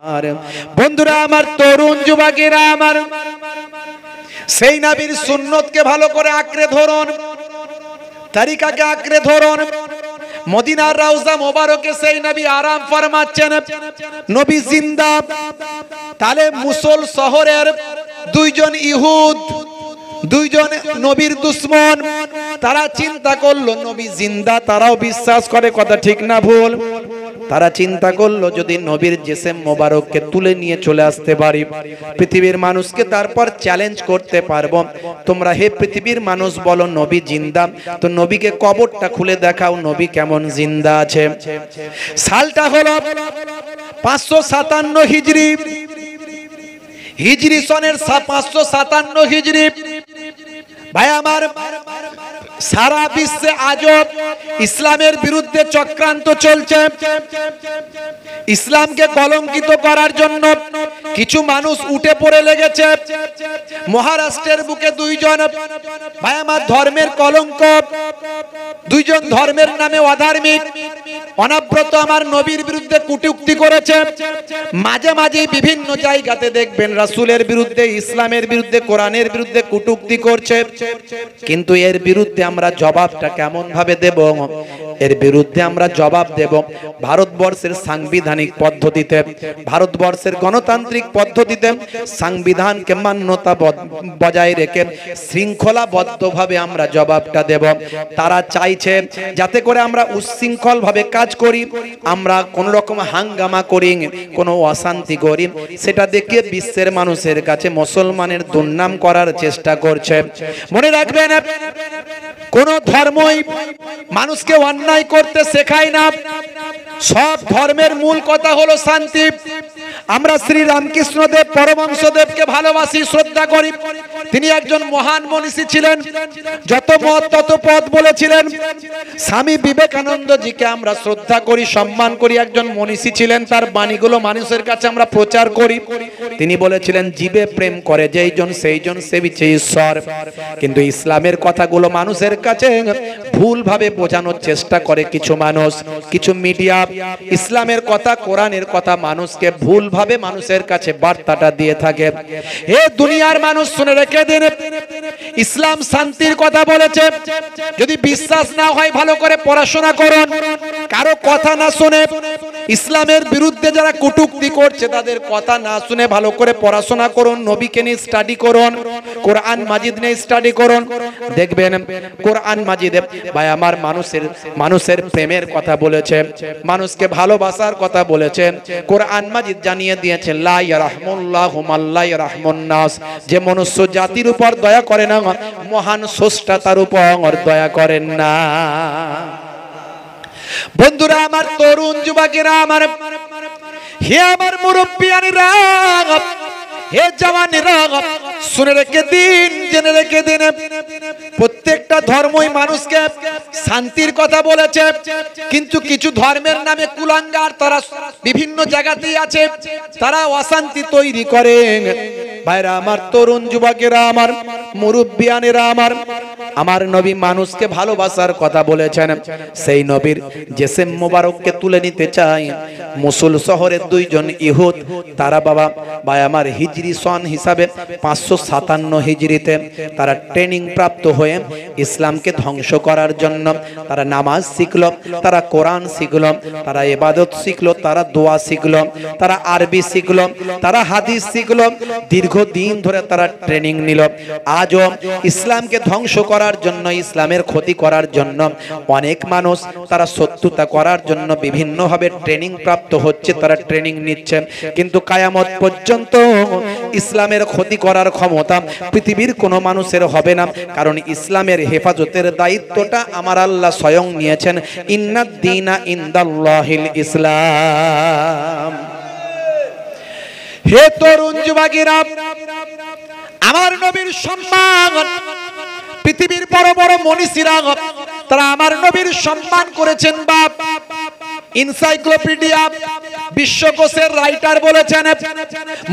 আর বন্ধুরা আমার, তরুণ যুবকেরা আমার, সেই নবীর সুন্নতকে ভালো করে আঁকড়ে ধরুন, তরিকাকে আঁকড়ে ধরুন। মদিনার রওজা মোবারকে সেই নবী আরাম ফরমাচ্ছেন, নবী জিন্দা। তাহলে মুসল শহরের দুইজন ইহুদ, দুইজন নবীর দুশ্মন, তারা চিন্তা করলো নবী জিন্দা, তারাও বিশ্বাস করে, কথা ঠিক না ভুল? তারা চিন্তা করলো যদি নবীর জিসম মোবারককে তুলে নিয়ে চলে আসতে পারি, পৃথিবীর মানুষকে তারপর চ্যালেঞ্জ করতে পারবো, তোমরা হে পৃথিবীর মানুষ বলো নবী জিন্দা, তো নবীকে কবরটা খুলে দেখাও নবী কেমন জিন্দা আছে। সালটা হলো 557 হিজরি, হিজরি সনের 557 হিজরি। ভাই আমার, সারা বিশ্বে আজও ইসলামের বিরুদ্ধে চক্রান্ত চলছে। ইসলামকে কলঙ্কিত করার জন্য কিছু মানুষ উঠে পড়ে লেগেছে। মহারাষ্ট্রের বুকে দুইজন ভাই আমার ধর্মের কলঙ্ক, দুইজন ধর্মের নামে অধার্মিক, অনবরত আমার নবীর বিরুদ্ধে কটূক্তি করেছে। মাঝে মাঝে বিভিন্ন জায়গাতে দেখবেন রাসূলের বিরুদ্ধে, ইসলামের বিরুদ্ধে, কোরআনের বিরুদ্ধে কটূক্তি করছে। কিন্তু এর বিরুদ্ধে আমরা জবাবটা কেমন ভাবে দেব? এর বিরুদ্ধে আমরা জবাব দেব ভারতবর্ষের সাংবিধানিক পদ্ধতিতে, ভারতবর্ষের গণতান্ত্রিক পদ্ধতিতে, সংবিধানকে মান্যতা বজায় রেখে শৃঙ্খলাবদ্ধভাবে আমরা জবাবটা দেব। তারা চাইছে যাতে করে আমরা উচ্ছৃঙ্খল ভাবে কাজ করি, আমরা কোন রকম হাঙ্গামা করি, কোনো অশান্তি করি, সেটা দেখে বিশ্বের মানুষের কাছে মুসলমানের দুর্নাম করার চেষ্টা করছে। মনে রাখবেন, কোন ধর্মই মানুষকে অন্যায় করতে শেখায় না। সব ধর্মের মূল কথা হলো শান্তি। আমরা শ্রী রামকৃষ্ণ দেব পরমহংসদেবকে ভালোবাসি, শ্রদ্ধা করি। তিনি একজন মহান মনীষী ছিলেন, যত মত তত পথ বলেছিলেন। স্বামী বিবেকানন্দজিকে আমরা শ্রদ্ধা করি, সম্মান করি, একজন মনীষী ছিলেন। তার বাণীগুলো মানুষের কাছে আমরা প্রচার করি। তিনি বলেছিলেন, জীবে প্রেম করে যেইজন সেইজন সেবিছে ঈশ্বর। কিন্তু ইসলামের কথাগুলো মানুষের কাছে ভুলভাবে বোঝানোর চেষ্টা করে কিছু মানুষ, কিছু মিডিয়া। ইসলামের কথা, কোরআনের কথা মানুষকে ভুলভাবে মানুষের কাছে বার্তাটা দিয়ে থাকে। হে দুনিয়ার মানুষ, শুনে রেখে দিন, ইসলাম শান্তির কথা বলেছে। যদি বিশ্বাস না হয় ভালো করে পড়াশোনা করুন, কারো কথা না শুনে, ইসলামের বিরুদ্ধে যারা কটূক্তি করছে তাদের কথা না শুনে ভালো করে পড়াশোনা করুন, নবীকে নিয়ে স্টাডি করুন, কোরআন মাজিদ নিয়ে স্টাডি করুন। দেখবেন কোরআন মাজিদে ভাই আমার মানুষের প্রেমের কথা বলেছে, মানুষকে ভালোবাসার কথা বলেছে। কোরআন মাজিদ জানিয়ে দিয়েছে, লা ইয়ারহামুল্লাহু মান লা ইয়ারহামুন নাস, যে মনুষ্য জাতির উপর দয়া করে না, মহান স্রষ্টা তার উপর দয়া করেন না। বন্ধুরা আমার, তরুণ যুবকেরা আমার, হে আমার মুরব্বিয়ানেরা, হে জওয়ানেরা, শুনে রেখে দিন, জেনে রেখে দিন, প্রত্যেকটা ধর্মই মানুষকে শান্তির কথা বলেছে। কিন্তু কিছু ধর্মের নামে কুলাঙ্গার তারা বিভিন্ন জায়গাতেই আছে, তারা অশান্তি তৈরি করে। ভাইরা আমার, তরুণ যুবকেরা আমার, মুরব্বিয়ানেরা আমার, আমার নবী মানুষকে ভালোবাসার কথা বলেছেন। সেই নবীর জিসম মোবারককে তুলে নিতে চাই মুসল শহরের দুইজন ইহুদ। তারা বাবা ভাই আমার হিজরি সন হিসাবে 557 হিজরিতে তারা ট্রেনিং প্রাপ্ত হয়ে ইসলামকে ধ্বংস করার জন্য তারা নামাজ শিখলো, তারা কোরআন শিখলো, তারা ইবাদত শিখলো, তারা দোয়া শিখলো, তারা আরবি শিখলো, তারা হাদিস শিখলো। দীর্ঘদিন ধরে তারা ট্রেনিং নিল। আজও ইসলামকে ধ্বংস করার জন্য, ইসলামের ক্ষতি করার জন্য অনেক মানুষ তারা শত্রুতা করার জন্য বিভিন্নভাবে ট্রেনিং প্রাপ্ত হচ্ছে, তারা ট্রেনিং নিচ্ছে। কিন্তু কিয়ামত পর্যন্ত ইসলামের ক্ষতি করার ক্ষমতা পৃথিবীর কোনো মানুষের হবে না, কারণ ইসলামের হেফাজতের দায়িত্বটা আমার আল্লাহ স্বয়ং নিয়েছেন। ইন্নাদ দীনা ইনদাল্লাহিল ইসলাম। হে তরুণ যুবকেরা, আমার নবীর সম্মান, পৃথিবীর বড় বড় মনীষীরা তারা আমার নবীর সম্মান করেছেন। বাপ এনসাইক্লোপিডিয়া বিশ্বকোষের রাইটার বলেছেন,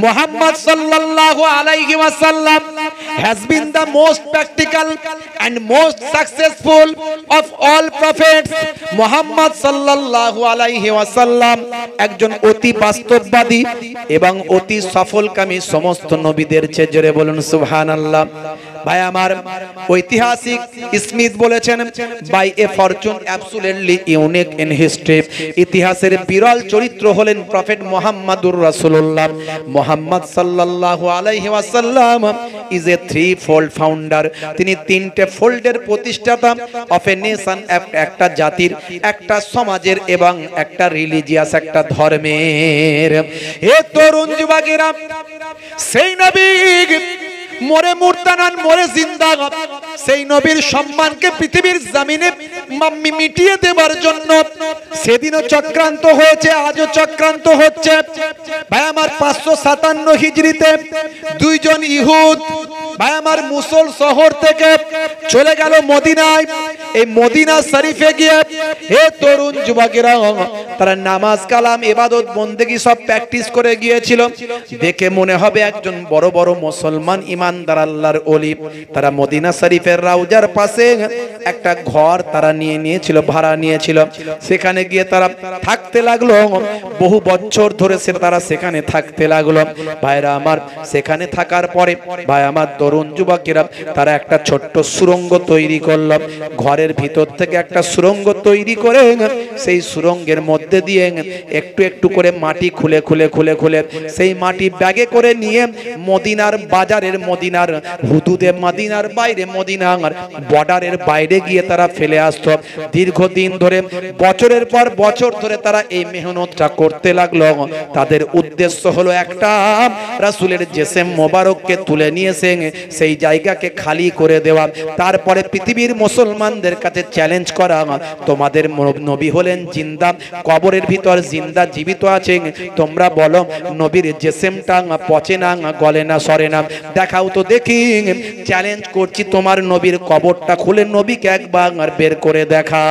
মুহাম্মদ সাল্লাল্লাহু আলাইহি ওয়াসাল্লাম has been the most practical and most successful of all prophets. Muhammad sallallahu alaihi wasallam একজন অতি বাস্তববাদী এবং অতি সফলকামী সমস্ত নবীদের চেয়ে। জোরে বলুন সুবহানাল্লাহ। ভাই আমার, ঐতিহাসিক স্মিথ বলেছেন, by a fortune absolutely unique in history, ইতিহাসের বিরল চরিত্র হলেন প্রফেট মুহাম্মাদুর রাসূলুল্লাহ। মুহাম্মদ সাল্লাল্লাহু আলাইহি ওয়াসাল্লাম is A three fold founder, তিনি তিনটে ফোল্ডের প্রতিষ্ঠাতা অফ এ নেশন, একটা জাতির, একটা সমাজের এবং একটা রিলিজিয়াস, একটা ধর্মের। হে তরুণ যুবকেরা, সেই নবী মোরে মুর্দানান মোরে জিন্দা, সেই নবীর সম্মানকে পৃথিবীর জমিনে মিটিয়ে দেবার জন্য সেদিনও চক্রান্ত হয়েছে, আজও চক্রান্ত হচ্ছে। ভাই আমার 557 হিজরিতে দুইজন ইহুদ ভাই আমার মুসল শহর থেকে চলে গেল মদিনায়। এই মদিনা শরীফে গিয়ে হে তরুণ যুবকেরা, তারা নামাজ কালাম ইবাদত বন্দেগী সব প্র্যাকটিস করে গিয়েছিল। দেখে মনে হবে একজন বড় বড় মুসলমান ইমানদার আল্লাহর ওলি। তারা মদিনা শরীফের রাউজার পাশে একটা ঘর তারা নিয়েছিল, ভাড়া নিয়েছিল। সেখানে গিয়ে তারা থাকতে লাগলো, বহু বছর ধরে তারা সেখানে থাকতে লাগলো। ভাইরা আমার, সেখানে থাকার পরে ভাই আমার তরুণ যুবকেরা, তারা একটা ছোট্ট সুড়ঙ্গ তৈরি করলো। ঘরের ভিতর থেকে একটা সুড়ঙ্গ তৈরি করে সেই সুড়ঙ্গের মধ্যে দিয়ে একটু একটু করে মাটি খুলে খুলে খুলে খুলে সেই মাটি ব্যাগে করে নিয়ে মদিনার বাজারের, মদিনার হুদুদে, মদিনার বাইরে, মদিনার বর্ডারের বাইরে গিয়ে তারা ফেলে আসতো। দীর্ঘদিন ধরে, বছরের পর বছর ধরে তারা এই মেহনতটা করতে লাগলো। তাদের উদ্দেশ্য হলো একটা, রাসূলের জিসম মোবারককে তুলে নিয়েছে সেই জায়গাকে খালি করে দেওয়া, তারপরে পৃথিবীর মুসলমানদের কাছে চ্যালেঞ্জ করা, তোমাদের নবী হলেন জিন্দা, কবরের ভিতর জিন্দা জীবিত আছে, তোমরা বলো নবীর জিসমটা পচে না, গলে না, সরে না, দেখাও তো দেখি। চ্যালেঞ্জ করছি, তোমার নবীর কবরটা খুলে নবীকে একবার বের করে দেখা।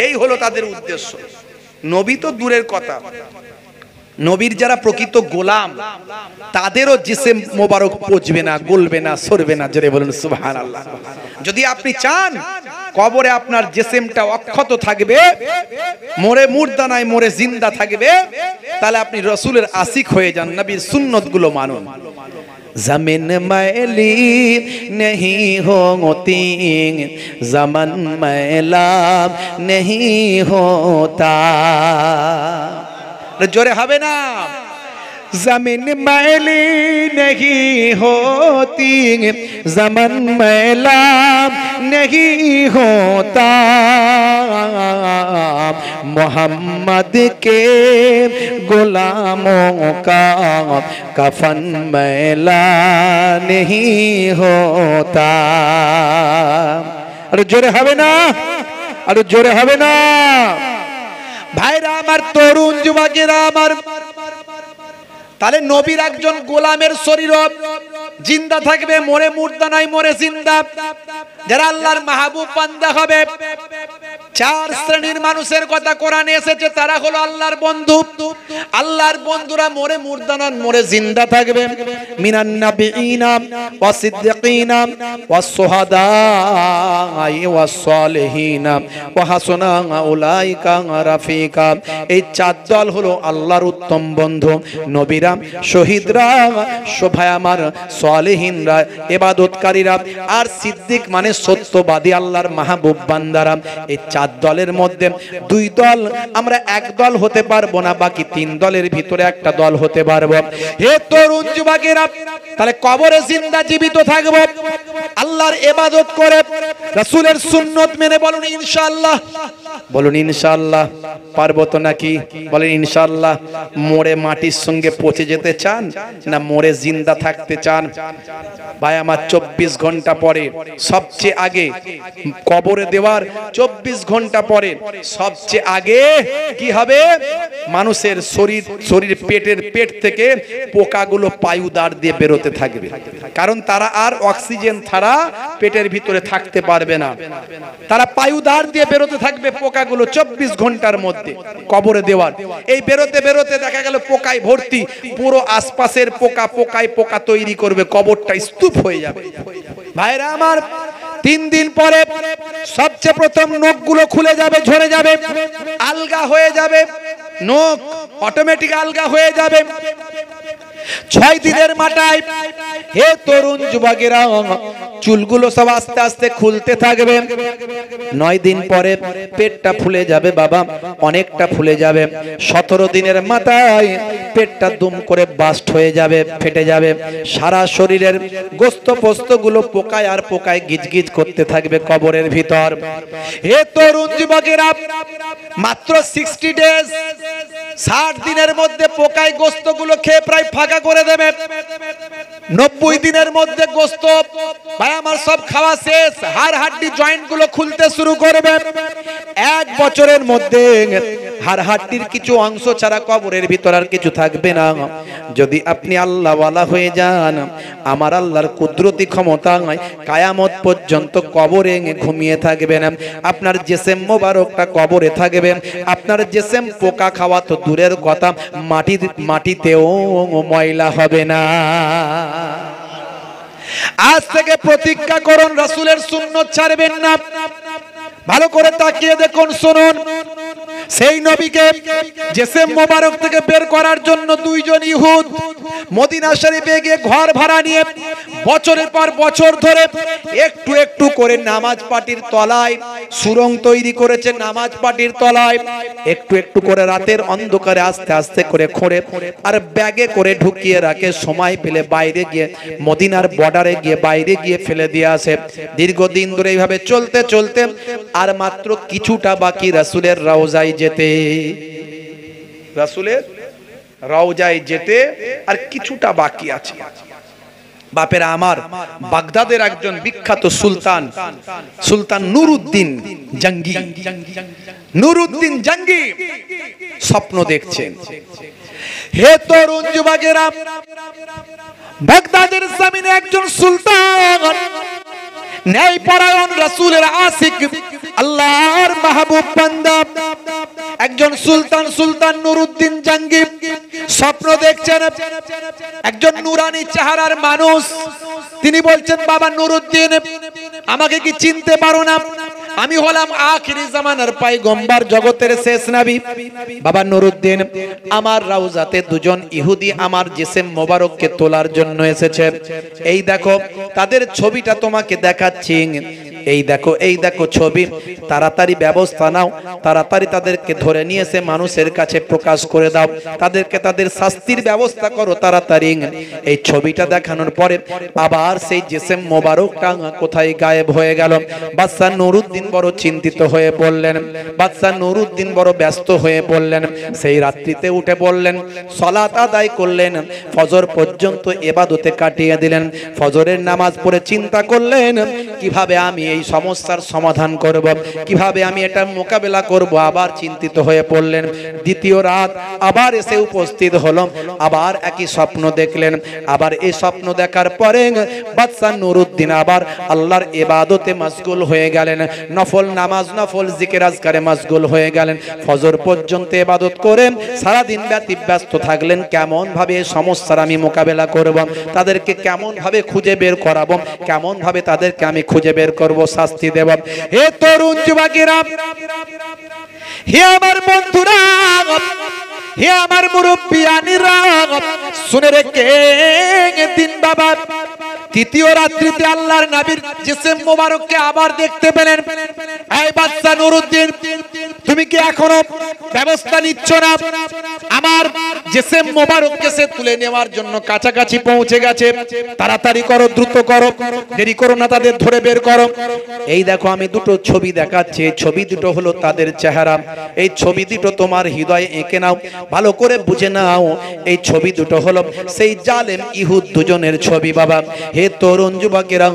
এই হলো তাদের উদ্দেশ্য। নবী তো দূরের কথা, নবীর যারা প্রকৃত গোলাম তাদেরও জিসম মোবারক পচবে না, গলবে না, সরবে না। জোরে বলুন সুবহানাল্লাহ। যদি আপনি চান কবরে আপনার জিসমটা অক্ষত থাকবে, মোরে মুর্দা নাই মোরে জিন্দা থাকবে, তাহলে আপনি রাসূলের আশিক হয়ে যান, নবীর সুন্নতগুলো মানুন। জমিন मैली नहीं होती, जमन मैला नहीं होता। जोरे হবে না। जमीन मैली नहीं होती, जमन मैला नहीं होता, मोहम्मद के गुलामों का कफन मैला नहीं होता। अरे जोरे হবে না, अरे जोरे হবে না। ভাইরা আমার, তরুণ যুবকেরা আমার, তাহলে নবীর একজন গোলামের শরীর জিন্দা থাকবে, মোরে মুর্দা নাই মোরে জিন্দা। যারা আল্লাহর মাহবুব বান্দা হবে, চার শ্রেণীর মানুষের কথা কোরআনে এসেছে, তারা হলো আল্লাহর বন্ধু। আল্লাহর বন্ধুরা মোরে মুর্দা নন, মোরে জিন্দা থাকবে। মিনান নাবিয়িনা ওয়াস সিদ্দিকিনা ওয়াস শুহাদাই ওয়াস সালিহিনা ওয়া হাসুনা উলাইকা রাফিকা। এই চার দল হলো আল্লাহর উত্তম বন্ধু। নবীরা, শহীদরা, ভাই আমার সালেহিনরা, ইবাদতকারীরা, আর সিদ্দিক মানে সত্যবাদী আল্লাহর মাহবুব বান্দারা। এই চার দলের মধ্যে দুই দল, আমরা এক দল হতে পারবো না, বাকি তিন দলের ভিতরে একটা দল হতে পারবো। হে তরুণ যুবকেরা, তাহলে কবরে জিন্দা জীবিত থাকবো, আল্লাহর ইবাদত করে, রাসূলের সুন্নত মেনে। বলুন ইনশাআল্লাহ, বলুন ইনশাআল্লাহ। পারবো তো নাকি? বলেন ইনশাআল্লাহ। মোরে মাটির সঙ্গে পচে যেতে চান না মোরে জিন্দা থাকতে চান? ভাই আমার, 24 ঘন্টা পরে সবচেয়ে আগে কবরে দেওয়ার 24 ঘন্টা পরে সবচেয়ে আগে কি হবে? মানুষের শরীর পেট থেকে পোকাগুলো পায়ুদার দিয়ে বেরোতে থাকবে, কারণ তারা আর অক্সিজেন ছাড়া পেটের ভিতরে থাকতে পারবে না। তারা পায়ুদার দিয়ে বেরোতে থাকবে পোকাগুলো 24 ঘন্টার মধ্যে কবরে দেওয়ার। এই বেরোতে বেরোতে দেখা গেল পোকায় ভর্তি, পুরো আশপাশের পোকা পোকায় পোকা তৈরি করবে, কবরটা স্তূপ হয়ে যাবে। ভাইরা আমার, 3 দিন পরে সবচেয়ে প্রথম নখগুলো খুলে যাবে, ঝরে যাবে, আলগা হয়ে যাবে, নখ অটোমেটিক আলগা হয়ে যাবে। 6 দিনের মাথায় হে তরুণ যুবকেরা, চুলগুলো সব আস্তে আস্তে খুলতে থাকবে। 9 দিন পরে পেটটা ফুলে যাবে বাবা, অনেকটা ফুলে যাবে। 17 দিনের মাথায় পেটটা দুম করে বাস্ট হয়ে যাবে, ফেটে যাবে। সারা শরীরের গোস্ত পোস্তগুলো পোকায় আর পোকায় গিজগিজ করতে থাকবে কবরের ভিতর। হে তরুণ যুবকেরা, মাত্র 60 ডেজ, 60 দিনের মধ্যে পোকায় গোস্তগুলো খেয়ে প্রায় ফাঁকা করে দেবে। 90 দিনের মধ্যে গোস্ত ভাই আমার সব খাওয়া শেষ, হাড় হাড্ডি জয়েন্ট গুলো খুলতে শুরু করবে। 1 বছরের মধ্যে হাড় হাড্ডির কিছু অংশ ছাড়া কবরের ভিতর আর কিছু থাকবে না। যদি আপনি আল্লাহ ওয়ালা হয়ে যান, আমার আল্লাহর কুদরতি ক্ষমতা কিয়ামত পর্যন্ত কবরে ঘুমিয়ে থাকবেন। আপনার জিসম মোবারকটা কবরে থাকবে। আপনার জিসম পোকা খাওয়া তো দূরের কথা, মাটিতেও ময়লা হবে না। আজ থেকে প্রতিজ্ঞা করুন, রাসূলের সুন্নাত ছাড়বেন না। ভালো করে তাকিয়ে দেখুন, শুনুন। সেই নবীকে জিসম মোবারক থেকে বের করার জন্য 2 জন ইহুদ মদিনা শরীফে গিয়ে ঘর ভাড়া নিয়ে বছরের পর বছর ধরে একটু একটু করে নামাজ পাটির তলায় সুরঙ্গ তৈরি করেছে। নামাজ পাটির তলায় একটু একটু করে রাতের অন্ধকারে আস্তে আস্তে করে খোঁড়ে আর ব্যাগে করে ঢুকিয়ে রাখে। সময় পেলে বাইরে গিয়ে মদিনার বর্ডারে গিয়ে বাইরে গিয়ে ফেলে দিয়ে আসে। দীর্ঘদিন ধরে এইভাবে চলতে চলতে আর মাত্র কিছুটা বাকি রাসূলের রওজায় যেতে। রাসূলের রওজায় যেতে আর কিছুটা বাকি আছে। বাপেরা আমার, বাগদাদের একজন বিখ্যাত সুলতান নুরউদ্দিন জঙ্গি, নুরউদ্দিন জঙ্গি স্বপ্ন দেখছেন। হে তরুণ যুবকেরা, বাগদাদের জমিনে একজন সুলতান, ন্যায়পরায়ণ, রাসূলের আশিক, আল্লাহর মাহবুব বান্দা একজন সুলতান নুরউদ্দিন জঙ্গি স্বপ্ন দেখছেন। একজন নুরানি চেহারার মানুষ। তিনি বলছেন, বাবা নুরউদ্দিন, আমাকে কি চিনতে পারো না? আমি হলাম আখিরি জামানার পয়গম্বর, জগতের শেষ নবী। বাবা নুরউদ্দিন, আমার রওজাতে 2 জন ইহুদি আমার জিসম মোবারককে তোলার জন্য এসেছে। এই দেখো তাদের ছবিটা তোমাকে দেখাচ্ছি। এই দেখো ছবি, তাড়াতাড়ি ব্যবস্থা নাও, তাড়াতাড়ি তাদেরকে ধরে নিয়ে এসে মানুষের কাছে প্রকাশ করে দাও, তাদেরকে তাদের শাস্তির ব্যবস্থা করো তাড়াতাড়ি। এই ছবিটা দেখানোর পরে আবার সেই জিসম মোবারকটা কোথায় গায়েব হয়ে গেল। বাদশা নুরউদ্দিন বড় চিন্তিত হয়ে পড়লেন, বাদশা নুরউদ্দিন বড় ব্যস্ত হয়ে পড়লেন। সেই রাত্রিতে উঠে পড়লেন, সালাত আদায় করলেন, ফজর পর্যন্ত ইবাদতে কাটিয়ে দিলেন। ফজরের নামাজ পড়ে চিন্তা করলেন, কিভাবে আমি এই সমস্যার সমাধান করব, কিভাবে আমি এটা মোকাবেলা করব। আবার চিন্তিত হয়ে পড়লেন। দ্বিতীয় রাত আবার এসে উপস্থিত হলো, আবার একই স্বপ্ন দেখলেন। আবার এই স্বপ্ন দেখার পরে বাদশা নুরউদ্দিন আবার আল্লাহর ইবাদতে মশগুল হয়ে গেলেন, নফল নামাজ, নফল জিকির আজকারে মশগুল হয়ে গেলেন। ফজর পর্যন্ত ইবাদত করে সারা দিন ব্যস্ত থাকলেন। কেমন ভাবে এই সমস্যার আমি মোকাবেলা করব, তাদেরকে কেমন ভাবে খুঁজে বের করাবো, কেমন ভাবে তাদেরকে আমি খুঁজে বের করব, শাস্তি দেব। হে তরুণ যুবকেরা, হে আমার বন্ধুরা, হে আমার মুরব্বিয়ানিরা, শুনে রেখে দিন বাবা। তৃতীয় রাত্রিতে আল্লাহর নবীর জিসম মোবারককে আবার দেখতে পেলেন। এই বাদশা নুরউদ্দিন, তুমি কি এখনো ব্যবস্থা নিচ্ছ না? আমার জিসম মোবারককে সে তুলে নেওয়ার জন্য কাছাকাছি পৌঁছে গেছে। তাড়াতাড়ি করো, দ্রুত করো, দেরি করো না, তাদের ধরে বের করো। এই দেখো আমি 2টো ছবি দেখাচ্ছি। এই ছবি দুটো হলো তাদের চেহারা। এই ছবি দুটো তোমার হৃদয়ে এঁকে নাও, ভালো করে বুঝে নাও। এই ছবি দুটো হলো সেই জালেম ইহুদ 2 জনের ছবি। বাবা, হে তরুণ যুবকেরা,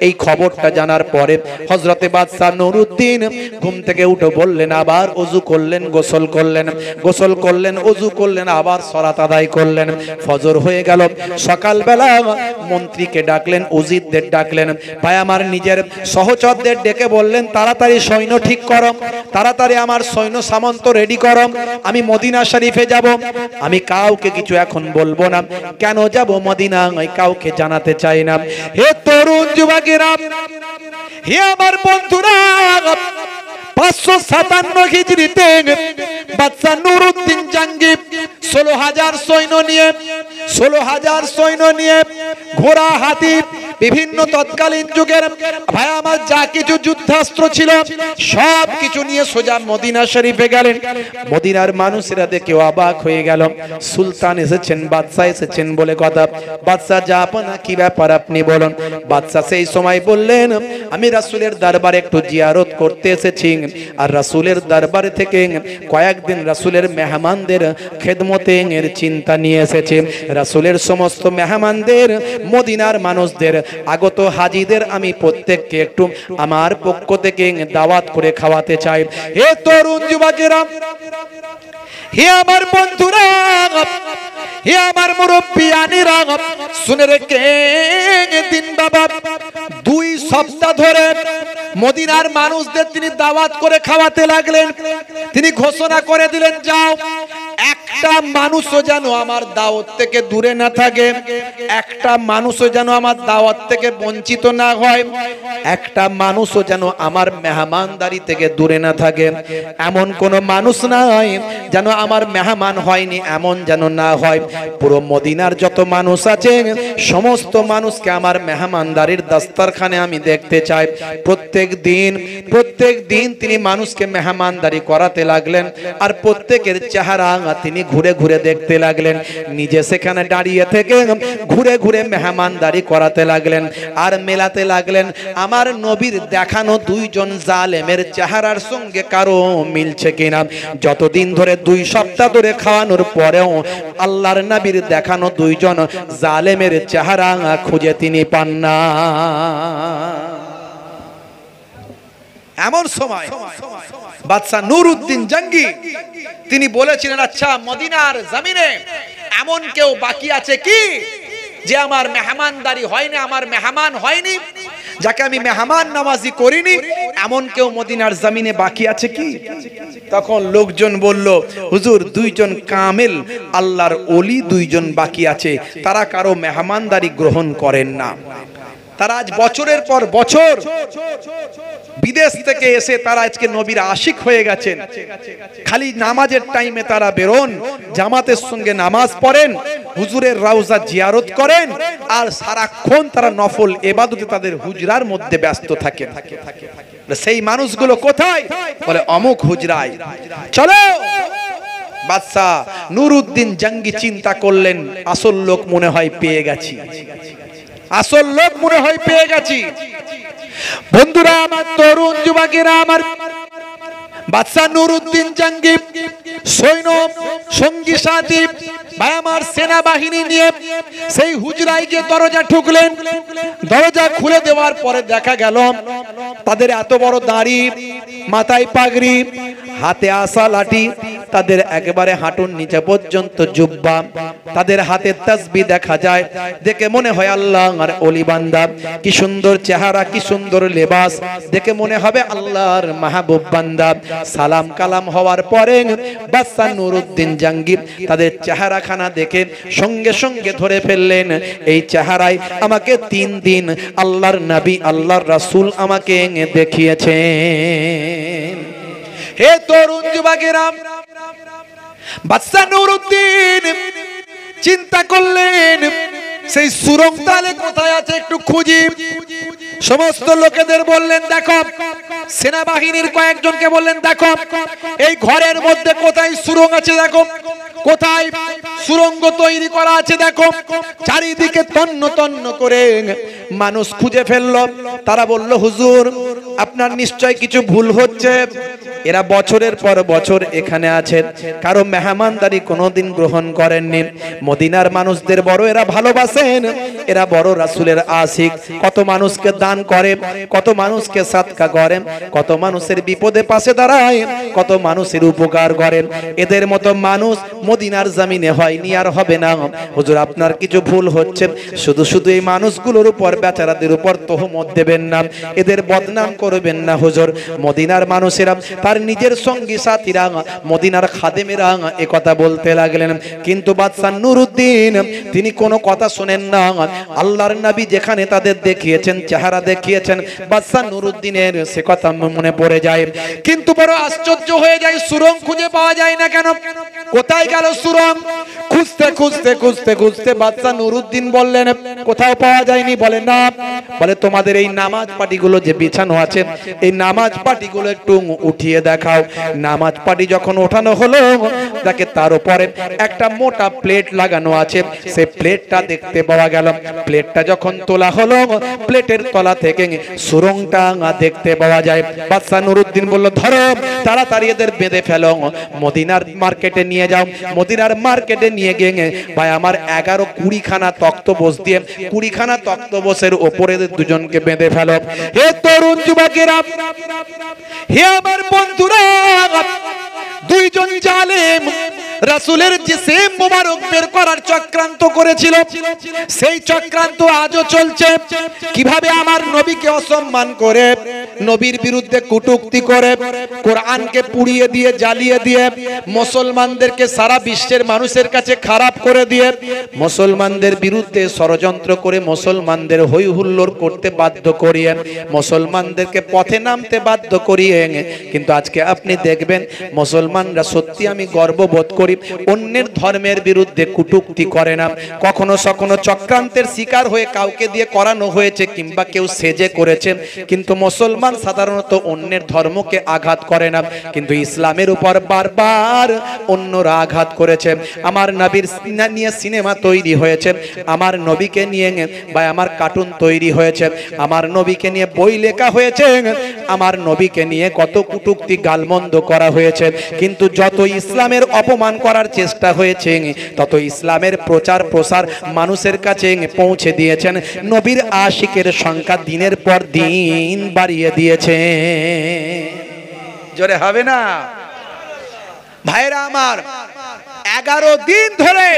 এই খবরটা জানার পরে হযরতে বাদশাহ নুরউদ্দিন ঘুম থেকে উঠে বললেন, আবার ওযু করলেন, গোসল করলেন, গোসল করলেন, ওযু করলেন, আবার সালাত আদায় করলেন। ফজর হয়ে গেল। সকালবেলা মন্ত্রীকে ডাকলেন, উজিরদের ডাকলেন, ভাই আমার নিজের সহচরদের ডেকে বললেন, তাড়াতাড়ি সৈন্য ঠিক করো, তাড়াতাড়ি আমার সৈন্য সামন্ত রেডি করো, আমি মদিনা শরীফে যাব। আমি কাউকে কিছু এখন বলবো না। কেন যাব মদিনা কাউকে জানাতে চাই না। হে তরুণ যুবকেরা, হে আমার বন্ধুরা, 557 হিজরিতে বাদশা নুরউদ্দিন জাঙ্গি 16,000 সৈন্য নিয়ে 16,000 সৈন্য নিয়ে ঘোড়া, হাতি, বিভিন্ন তৎকালীন যুগের ভাই আমার যা কিছু যুদ্ধাস্ত্র ছিল সব কিছু নিয়ে সোজা মদিনা শরীফে গেলেন। মদিনার মানুষেরা দেখে অবাক হয়ে গেল। সুলতান এসেছেন, বাদশা এসেছেন বলে কথা। বাদশা জাহাপনা, কি ব্যাপার আপনি বলুন। বাদশা সেই সময় বললেন, আমি রাসূলের দরবারে একটু জিয়ারত করতে এসেছি, আর রাসূলের দরবারে থেকে কয়েকদিন রাসূলের মেহমানদের খেদমতে এর চিন্তা নিয়ে এসেছি। রাসূলের সমস্ত মেহমানদের, মদিনার মানুষদের, আগত হাজীদের আমি প্রত্যেককে একটু আমার পক্ষ থেকে দাওয়াত করে খাওয়াতে চাই। হে তরুণ যুবকেরা, হে আমার বন্ধুরা, হে আমার মুরব্বিয়ানিরা, শুনে রেখে দিন বাবা, 2 সপ্তাহ ধরে মদিনার মানুষদের তিনি দাওয়াত করে খাওয়াতে লাগলেন। তিনি ঘোষণা করে দিলেন, যাও, একটা মানুষও যেন আমার দাওয়াত থেকে দূরে না থাকে, একটা মানুষও যেন আমার দাওয়াত থেকে বঞ্চিত না হয়, একটা মানুষও যেন আমার মেহমানদারি থেকে দূরে না থাকে। এমন কোন মানুষ নাই যেন আমার মেহমান হয়নি, এমন যেন না হয়। পুরো মদিনার যত মানুষ আছে সমস্ত মানুষকে আমার মেহমানদারির দস্তরখানে আমি দেখতে চাই। প্রত্যেক দিন তিনি মানুষকে মেহমানদারি করাতে লাগলেন, আর প্রত্যেকের চেহারা তিনি ঘুরে ঘুরে দেখতে লাগলেন। নিজে সেখানে দাঁড়িয়ে থেকে ঘুরে ঘুরে মেহমানদারি করাতে লাগলেন, আর মেলাতে লাগলেন আমার নবীর দেখানো 2 জন জালেমের চেহারার সঙ্গে কারো মিলছে কিনা। যতদিন ধরে 2 সপ্তাহ ধরে খাওয়ানোর পরেও আল্লাহর নবীর দেখানো 2 জন জালেমের চেহারা খুঁজে তিনি পান না। এমন সময় বাদশা নুরউদ্দিন জাঙ্গি তিনি বলেছিলেন, আচ্ছা মদিনার জমিনে এমন কেউ বাকি আছে কি যে আমার মেহমানদারি হয়নি, আমার মেহমান হয়নি, যাকে আমি মেহমান নওয়াজি করিনি, এমন কেউ মদিনার জমিনে বাকি আছে কি? তখন লোকজন বলল, হুজুর 2 জন কামেল আল্লাহর ওলি 2 জন বাকি আছে, তারা কারো মেহমানদারি গ্রহণ করেন না। তারা আজ বছরের পর বছর বিদেশ থেকে এসে তারা আজকে নবীর আশিক হয়ে গেছেন। খালি নামাজের টাইমে তারা বেরোন, জামাতের সঙ্গে নামাজ পড়েন, হুজুরের রওজা জিয়ারত করেন, আর সারাক্ষণ তারা নফল ইবাদতে তাদের হুজরার মধ্যে ব্যস্ত থাকেন। সেই মানুষগুলো কোথায়? বলে অমুক হুজরায়। চলো। বাদশা নুরউদ্দিন জাঙ্গি চিন্তা করলেন, আসল লোক মনে হয় পেয়ে গেছি, আসল লোক মনে হয় পেয়ে গেছি। বন্ধুরা আমার, তরুণ যুবকেরা আমার, বাদশা নুরউদ্দিন জাঙ্গি সৈন্য সঙ্গী সাথী ভাই আমার সেনাবাহিনী নিয়ে সেই হুজরায় গিয়ে দরজা ঠুকলেন। দরজা খুলে দেওয়ার পরে দেখা গেল তাদের এত বড় দাড়ি, মাথায় পাগড়ি, হাতে আসা লাঠি, তাদের একেবারে হাঁটুর নিচে পর্যন্ত জুব্বা, তাদের হাতে তাসবিহ দেখা যায়। দেখে মনে হয় আল্লাহর ওলি বান্দা। কি সুন্দর চেহারা, কি সুন্দর লেবাস, দেখে মনে হবে আল্লাহর মাহবুব বান্দা। সালাম কালাম হওয়ার পরে বাদশা নুরউদ্দিন জাঙ্গি তাদের চেহারাখানা দেখে সঙ্গে সঙ্গে ধরে ফেললেন, এই চেহারায় আমাকে 3 দিন আল্লাহর নবী, আল্লাহর রাসূল আমাকে দেখিয়েছেন। হে তরুণ যুবকেরা, বাদশা নুরউদ্দিন চিন্তা করলেন সেই সুরঙ্গ তালে কোথায় আছে একটু খুঁজি। সমস্ত লোকেদের বললেন, দেখো, সেনাবাহিনীর কয়েকজনকে বললেন, দেখো এই ঘরের মধ্যে কোথায় সুরঙ্গ আছে, দেখো কোথায় সুরঙ্গ তৈরি করা আছে, দেখো। চারিদিকে তন্ন তন্ন করে মানুষ খুঁজে ফেললো। তারা বলল, হুজুর আপনার নিশ্চয় কিছু ভুল হচ্ছে। এরা বছরের পর বছর এখানে আছেন, কারো মেহমানদারি কোনোদিন গ্রহণ করেননি। মদিনার মানুষদের বড় এরা ভালোবাসেন, এরা বড় রাসূলের আশিক। কত মানুষকে দান করে, কত মানুষকে সাদকা করেন, কত মানুষের বিপদে পাশে দাঁড়ায়, কত মানুষের উপকার করেন। এদের মতো মানুষ মদিনার জমিনে হয়নি, আর হবে না। হুজুর আপনার কিছু ভুল হচ্ছে। শুধু শুধু এই মানুষগুলোর উপর, বেচারাদের উপর তহমত দেবেন না, এদের বদনাম করবেন না হুজুর। মদিনার মানুষেরা, তার নিজের সঙ্গী সাথীরা, মদিনার খাদেমেরা এ কথা বলতে লাগলেন। কিন্তু বাদশাহ নুরউদ্দিন তিনি কোনো কথা শুনেন না। আল্লাহর নবী যেখানে তাদের দেখিয়েছেন, চেহারা দেখিয়েছেন, বাদশাহ নুরউদ্দিনের সে কথা মনে পড়ে যায়। কিন্তু বড় আশ্চর্য হয়ে যায়, সুরং খুঁজে পাওয়া যায় না কেন? কোথায় গেল সুরং? খুঁজতে খুঁজতে খুঁজতে খুঁজতে বাদশাহ নুরউদ্দিন বললেন কোথাও পাওয়া যায়নি। বলে না, বলে তোমাদের এই নামাজ পাটিগুলো যে বিছানো আছে, এই নামাজ পাটিগুলো একটু উঠিয়ে দেখাও। নামাজ পাটি যখন ওঠানো হলো, দেখে তার উপরে একটা মোটা প্লেট লাগানো আছে। সেই প্লেটটা দেখতে পাওয়া গেল। প্লেটটা যখন তোলা হলো, প্লেটের তলা থেকে সুরংটা দেখতে পাওয়া যায়। বাদশাহ নুরউদ্দিন বলল ধরো, তাড়াতাড়ি এদের বেঁধে ফেলো, মদিনার মার্কেটে নিয়ে যাও। মদিনার মার্কেটে নিয়ে গিয়ে ভাই আমার 11-20 খানা তক্তপোষ দিয়ে, 20 খানা তক্তপোষের উপরে দুজনকে বেঁধে ফেলো। হে তরুণ যুবকেরা, হে আমার বন্ধুরা, দুইজন জালেম রাসূলের জিসিম মোবারক বের করার চক্রান্ত করেছিল। সেই চক্রান্ত আজও চলছে। কিভাবে আমার নবীকে অসম্মান করে, নবীর বিরুদ্ধে কটূক্তি করে, কোরআনকে পুড়িয়ে দিয়ে, জ্বালিয়ে দিয়ে, মুসলমানদেরকে সারা বিশ্বের মানুষের কাছে খারাপ করে দিয়ে, মুসলমানদের বিরুদ্ধে ষড়যন্ত্র করে মুসলমানদের হই হুল্লোড় করতে বাধ্য করিয়ে, মুসলমানদেরকে পথে নামতে বাধ্য করিয়ে। কিন্তু আজকে আপনি দেখবেন মুসলমানরা, সত্যি আমি গর্ববোধ করি, অন্যের ধর্মের বিরুদ্ধে কটূক্তি করে না। কখনো কখনো চক্রান্তের শিকার হয়ে কাউকে দিয়ে করানো হয়েছে, কিংবা কেউ সেজে করেছেন, কিন্তু মুসলমান সাধারণত অন্যের ধর্মকে আঘাত করে না। কিন্তু ইসলামের উপর বারবার অন্যরা আঘাত করেছে। আমার নবীর নিয়ে সিনেমা তৈরি হয়েছে, আমার নবীকে নিয়ে বা আমার কার্টুন তৈরি হয়েছে, আমার নবীকে নিয়ে বই লেখা হয়েছে, আমার নবীকে নিয়ে কত কটূক্তি গালমন্দ করা হয়েছে। কিন্তু যত ইসলামের অপমান করার চেষ্টা হয়েছে, তত ইসলামের প্রচার প্রসার মানুষের কাছে পৌঁছে দিয়েছেন। নবীর আশিকের সংখ্যা দিনের পর দিন বাড়িয়ে দিয়েছে। জোরে হবে না ভাইরা আমার? 11 দিন ধরে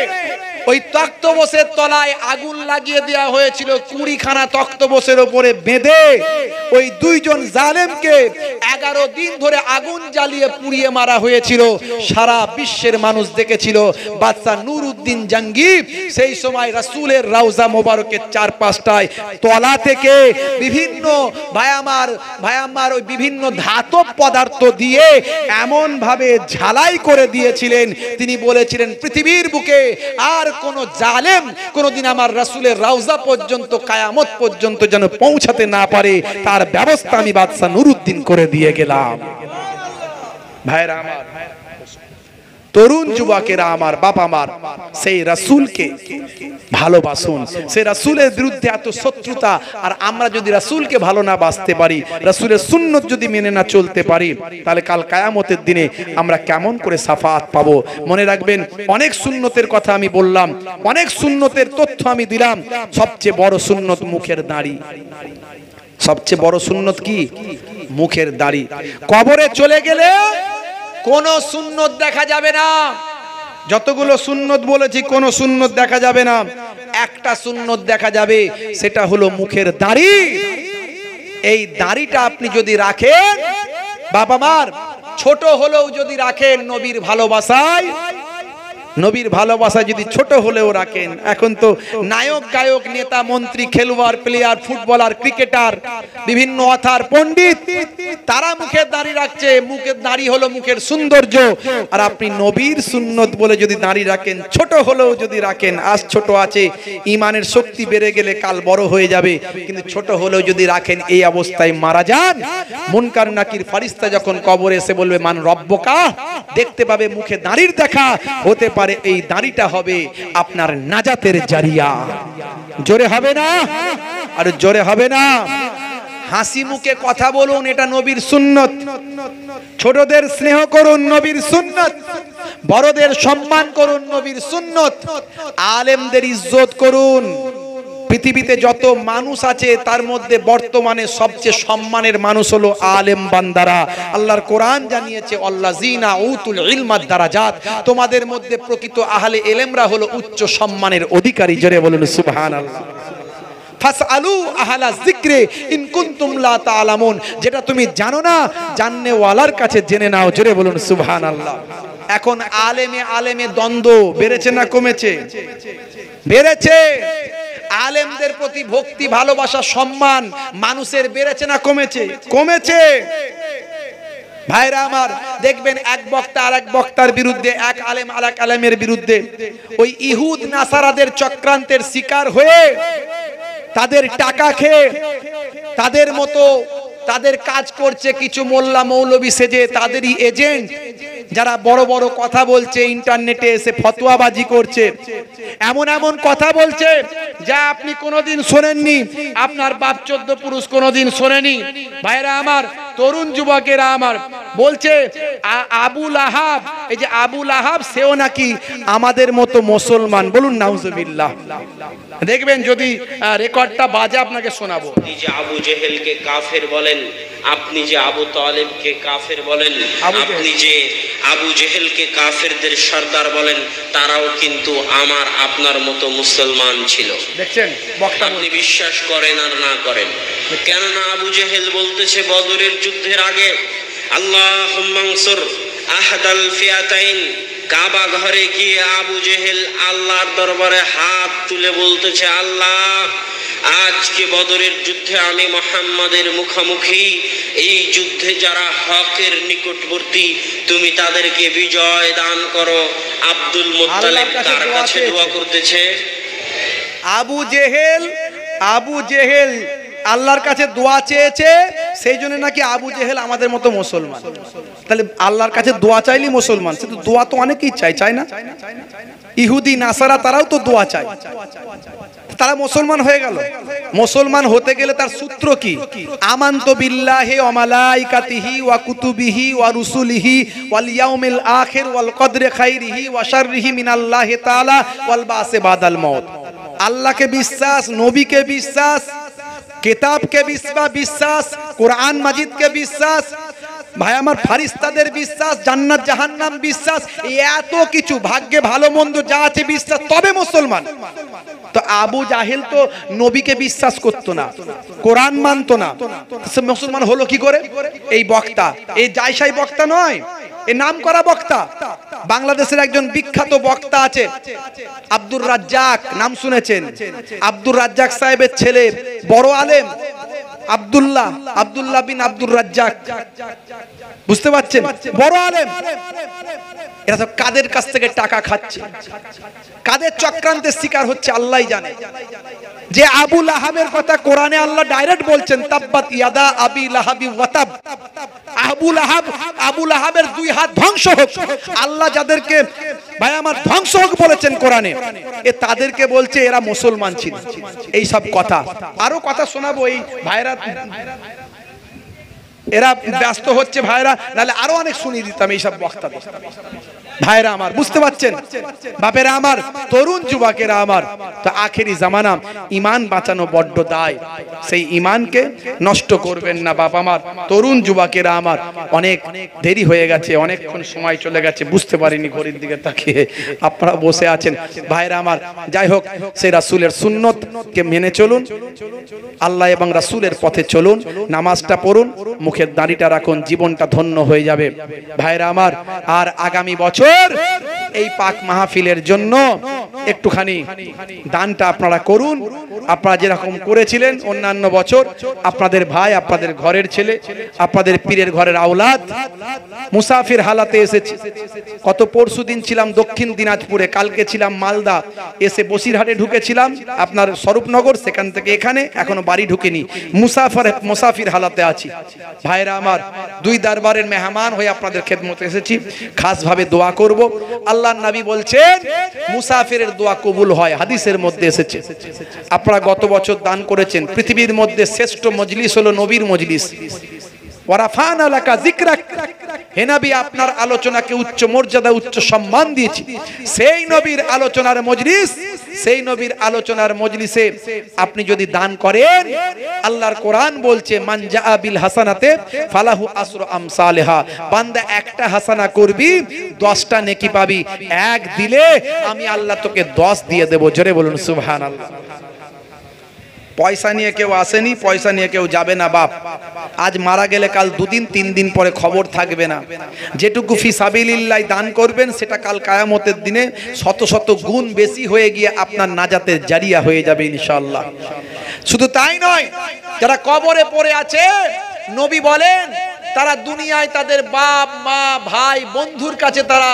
ওই তক্তপোষের তলায় আগুন লাগিয়ে দেওয়া হয়েছিল। 20 খানা তক্তপোষের উপরে বেঁধে ওই দুইজন জালেমকে 11 দিন ধরে আগুন জ্বালিয়ে পুড়িয়ে মারা হয়েছিল। সারা বিশ্বের মানুষ দেখেছিল। বাদশাহ নুরউদ্দিন জাঙ্গিব সেই সময় রাসূলের রওজা মোবারকের 4-5টায় তলা থেকে বিভিন্ন ভাই আমার ওই বিভিন্ন ধাতব পদার্থ দিয়ে এমন ভাবে ঝালাই করে দিয়েছিলেন, তিনি বলেছিলেন পৃথিবীর বুকে আর কোন জালেম কোনদিন আমার রাসূলের রওজা পর্যন্ত, কিয়ামত পর্যন্ত যেন পৌঁছাতে না পারে, তার ব্যবস্থা আমি বাদশাহ নুরউদ্দিন করে দিয়ে গেলাম। ভাইরা আমার, তরুণ যুবকেরা আমার, বাপ আমার, সেই রাসূলকে ভালোবাসুন। সেই রাসূলের বিরুদ্ধে এত শত্রুতা, আর আমরা যদি রাসূলকে ভালো না বাসতে পারি, রাসূলের সুন্নত যদি মেনে না চলতে পারি, তাহলে কাল কিয়ামতের দিনে আমরা কেমন করে শাফাআত পাবো? মনে রাখবেন, অনেক সুন্নতের কথা আমি বললাম, অনেক সুন্নতের তথ্য আমি দিলাম। সবচেয়ে বড় সুন্নত মুখের দাড়ি। সবচেয়ে বড় সুন্নত কি? মুখের দাড়ি। কবরে চলে গেলে কোন সুন্নত দেখা যাবে না। যতগুলো সুন্নত বলেছি, কোন সুন্নত দেখা যাবে না। একটা সুন্নত দেখা যাবে, সেটা হলো মুখের দাড়ি। এই দাড়িটা আপনি যদি রাখেন, বাবা মার ছোট হলেও যদি রাখেন, নবীর ভালোবাসায়, নবীর ভালোবাসা যদি ছোট হলেও রাখেন। এখন তো নায়ক, গায়ক, নেতা, মন্ত্রী, খেলোয়াড়, প্লেয়ার, ফুটবলার, ক্রিকেটার, বিভিন্ন অথার পণ্ডিত, তারা মুখের দাড়ি রাখছে। মুখের দাড়ি হলো মুখের সৌন্দর্য। আর আপনি নবীর সুন্নত বলে যদি দাড়ি রাখেন, ছোট হলেও যদি রাখেন, আজ ছোট আছে, ইমানের শক্তি বেড়ে গেলে কাল বড় হয়ে যাবে, কিন্তু ছোট হলেও যদি রাখেন, এই অবস্থায় মারা যান। মুনকার নাকির ফারিস্তা যখন কবরে এসে বলবে মান রব্বকা, দেখতে পাবে মুখে দাড়ির দেখা। হতে পারে এই দাড়িটা হবে আপনার নাজাতের জারিয়া। জোরে হবে না? আর জোরে হবে না? হাসি মুখে কথা বলুন, এটা নবীর সুন্নত। ছোটদের স্নেহ করুন, নবীর সুন্নত। বড়দের সম্মান করুন, নবীর সুন্নত। আলেমদের ইজ্জত করুন। পৃথিবীতে যত মানুষ আছে তার মধ্যে বর্তমানে সবচেয়ে সম্মানের মানুষ হলো আলেম বান্দারা। আল্লাহর কোরআন জানিয়েছে আল্লাযীনা উতুল ইলমা দারাজাত, তোমাদের মধ্যে প্রকৃত আহলে ইলমরা হলো উচ্চ সম্মানের অধিকারী। জোরে বলুন সুবহানাল্লাহ। ফাসআলু আহলা যিকরি ইন কুনতুম লা তা'লামুন, যেটা তুমি জানো না জাননেওয়ালার কাছে জেনে নাও। জোরে বলুন সুবহানাল্লাহ। এখন আলেমে দ্বন্দ্ব বেড়েছে না কমেছে? বেড়েছে। আলেমদের প্রতি ভক্তি, ভালোবাসা, সম্মান মানুষের বেড়েছে না কমেছে? কমেছে। ভাইরা আমার, দেখবেন এক বক্তা আর এক বক্তার বিরুদ্ধে, এক আলেম আর এক আলেমের বিরুদ্ধে ওই ইহুদ নাসারাদের চক্রান্তের শিকার হয়ে তাদের টাকা খেয়ে তাদের মতো তাদের কাজ করছে কিছু মোল্লা মৌলবী সেজে, তাদেরই এজেন্ট যারা বড় বড় কথা বলছে, ইন্টারনেটে এসে ফতোয়াবাজি করছে, এমন এমন কথা বলছে যা আপনি কোনোদিন শোনেননি, আপনার বাপ 14 পুরুষ কোনোদিন শোনেনি। ভাইরা আমার, তরুণ যুবকেরা আমার বলছে আবু লাহাব, এই যে আবু লাহাব সেও নাকি আমাদের মতো মুসলমান। বলুন নাউজুবিল্লাহ। দেখবেন যদি রেকর্ডটা বাজে আপনাকে শোনাবো। আপনি যে আবু জেহেলকে কাফের বলেন, আপনি যে আবু তালেবকে কাফের বলেন, আপনি যে আবু জেহেলকে কাফেরদের সর্দার বলেন, তারাও কিন্তু আমার আপনার মতো মুসলমান ছিল। দেখছেন বক্তা, আপনি বিশ্বাস করেন আর না করেন, কেননা আবু জেহেল বলতেছে বদরের যুদ্ধের আগে আল্লাহুম্মা আনসুর আহাদাল ফিয়াতাইন, কাবা ঘরে গিয়ে আবু জেহেল আল্লাহর দরবারে হাত তুলে বলতেছে, আল্লাহ আজকে বদরের যুদ্ধে আমি মুহাম্মাদের মুখোমুখি, এই যুদ্ধে যারা হকের নিকটবর্তী তুমি তাদেরকে বিজয় দান করো। আব্দুল মুত্তালিব তার কাছে দোয়া করতেছে। আবু জেহেল আল্লাহর কাছে দোয়া চেয়েছে, সেই জন্য নাকি আবু জেহেল আমাদের মতো মুসলমান। তাহলে আল্লাহর কাছে দোয়া চাইলি মুসলমান, কিন্তু দোয়া তো অনেকেই চায় না? ইহুদি নাসারা তারাও তো দোয়া চায়, তারা মুসলমান হয়ে গেল। মুসলমান হতে গেলে তার সূত্র কি? আমানতু বিল্লাহি ওয়া মালাইকাতিহি ওয়া কুতুবিহি ওয়া রুসুলিহি ওয়াল ইয়াউমিল আখির ওয়াল কদরি খাইরিহি ওয়া শাররিহি মিনাল্লাহি তাআলা ওয়াল বাসি বাদাল মাউত। আল্লাহকে বিশ্বাস, নবীকে বিশ্বাস, কিতাবকে বিশ্বাস, কোরআন মাজিদকে বিশ্বাস, ভাই আমার ফারিস্তাদের বিশ্বাস, জান্নাত জাহান্নাম বিশ্বাস, এত কিছু ভাগ্যে ভালো মন্দ যা আছে বিশ্বাস, তবে মুসলমান। তো আবু জাহেল তো নবীকে বিশ্বাস করতো না, কোরআন মানতো না, সে মুসলমান হলো কি করে? এই বক্তা, এই জায়সাই বক্তা নয়, এই নাম করা বক্তা। বাংলাদেশের একজন বিখ্যাত বক্তা আছে আব্দুর রাজ্জাক, নাম শুনেছেন? আব্দুর রাজ্জাক সাহেবের ছেলে বড় আলেম আব্দুল্লাহ বিন আব্দুর রাজ্জাক, বুঝতে পারছেন? বড় আলেম। এরা তো কাদের কাছ থেকে টাকা খাচ্ছে, কাদের চক্রান্তের শিকার হচ্ছে আল্লাহই জানে। যে আবু লাহাবের কথা কোরআনে আল্লাহ ডাইরেক্ট বলছেন, তাব্বাত ইয়াদা আবি লাহাবি ওয়া তাব। আবু লাহাবের 2 হাত ধ্বংস হোক। আল্লাহ যাদেরকে ভাই আমার ধ্বংস হোক বলেছেন কোরআনে, তাদেরকে বলছে এরা মুসলমান ছিল। এই সব কথা, আরো কথা শোনাবো। এই ভাইরা এরা ব্যস্ত হচ্ছে ভাইরা, নাহলে আরো অনেক শুনিয়ে দিতাম এইসব বক্তাদের। ভাইরা আমার, বুঝতে পারছেন? বাপেরা আমার, তরুণ যুবকেরা আমার, তো আখেরি জামানা, ঈমান বাঁচানো বড্ড দায়। সেই ঈমানকে নষ্ট করবেন না বাপ আমার। তরুণ যুবকেরা আমার, অনেক দেরি হয়ে গেছে, অনেকক্ষণ সময় চলে গেছে, বুঝতে পারিনি ঘড়ির দিকে তাকিয়ে আপনারা বসে আছেন। ভাইরা আমার, যাই হোক, সেই রাসূলের সুন্নতকে মেনে চলুন, আল্লাহ এবং রাসূলের পথে চলুন, নামাজটা পড়ুন, মুখের দাড়িটা রাখুন, জীবনটা ধন্য হয়ে যাবে। ভাইরা আমার, আর আগামী বছর এই পাক মাহফিলের জন্য একটুখানি দানটা আপনারা করুন। আপনারা যেরকম করেছিলেন অন্যান্য বছর, আপনাদের ভাই, আপনাদের ঘরের ছেলে, আপনাদের পীরের ঘরের আওলাদ মুসাফির হালাতে এসেছে। কত পরশুদিন ছিলাম দক্ষিণ দিনাজপুরে, কালকে ছিলাম মালদা, এসে বসিরহাটে ঢুকেছিলাম আপনার স্বরূপনগর, সেখান থেকে এখানে, এখনো বাড়ি ঢুকিনি, মুসাফির হালাতে আছি। ভাইরা আমার, 2 দরবারের মেহমান হয়ে আপনাদের খেদমতে এসেছি। খাসভাবে দোয়া করব, আল্লাহ আল্লাহর নবী বলছেন মুসাফিরের দোয়া কবুল হয়, হাদিসের মধ্যে এসেছে। আপনারা গত বছর দান করেছেন, পৃথিবীর মধ্যে শ্রেষ্ঠ মজলিস হলো নবীর মজলিস। ওয়ারাফানা লাকা যিকরাক, হে নবী আপনার আলোচনাকে উচ্চ মর্যাদা উচ্চ সম্মান দিয়েছি। সেই নবীর আলোচনার মজলিস, সেই নবীর আলোচনার মজলিসে আপনি যদি দান করেন, আল্লাহর কোরআন বলছে মান জাআ বিল হাসানাতে ফালাহু আসরু আমসালিহা, বান্দা একটা হাসানা করবি 10টা নেকি পাবি, এক দিলে আমি আল্লাহ তোকে 10 দিয়ে দেব। জোরে বলুন সুবহানাল্লাহ। পয়সা নিয়ে কেউ আসেনি, পয়সা নিয়ে কেউ যাবে না বাপ। আজ মারা গেলে কাল 2 দিন 3 দিন পরে খবর থাকবে না। যেটুকু ফি সাবিলিল্লাহ দান করবেন সেটা কাল কিয়ামতের দিনে শত শত গুণ বেশি হয়ে গিয়ে আপনার নাজাতের জারিয়া হয়ে যাবে ইনশাআল্লাহ। শুধু তাই নয়, যারা কবরে পড়ে আছে নবী বলেন তারা দুনিয়ায় তাদের বাপ মা ভাই বন্ধুর কাছে তারা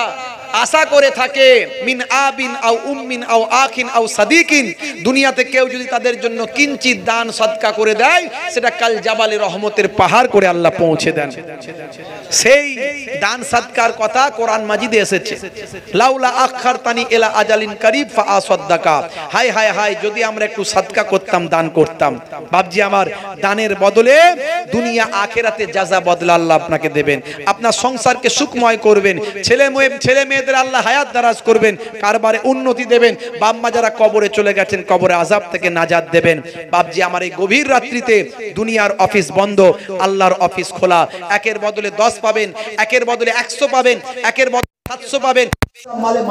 আশা করে থাকে মিন আবিন আও উম্মিন আও আখিন আও সাদিকিন, দুনিয়াতে কেউ যদি তাদের জন্য কিঞ্চিত দান সদকা করে দেয় সেটা কাল জাবালে রহমতের পাহাড় করে আল্লাহ পৌঁছে দেন। সেই দান সদকার কথা কোরআন মাজিদে এসেছে, লাউলা আখারতানি ইলা আজালিন করিব ফাআসাদ্দাকা, হায় হায় হায় যদি আমরা একটু সদকা করতাম দান করতাম। বাপজি আমার দানের বদলে দুনিয়া আখিরাতে জাযা বদলা আল্লাহ আপনাকে দেবেন, আপনার সংসারকে সুখময় করবেন, ছেলে মেয়েদের আল্লাহ হায়াত দারাজ করবেন, কারবারে উন্নতি দেবেন। বাম্মা যারা কবরে চলে গেছেন কবরে আযাব থেকে নাজাত দেবেন। বাপজি আমার এই গভীর রাত্রিতে দুনিয়ার অফিস বন্ধ, আল্লাহর অফিস খোলা, একের বদলে 10 পাবেন, একের বদলে 100 পাবেন, একের বদলে 700 পাবেন,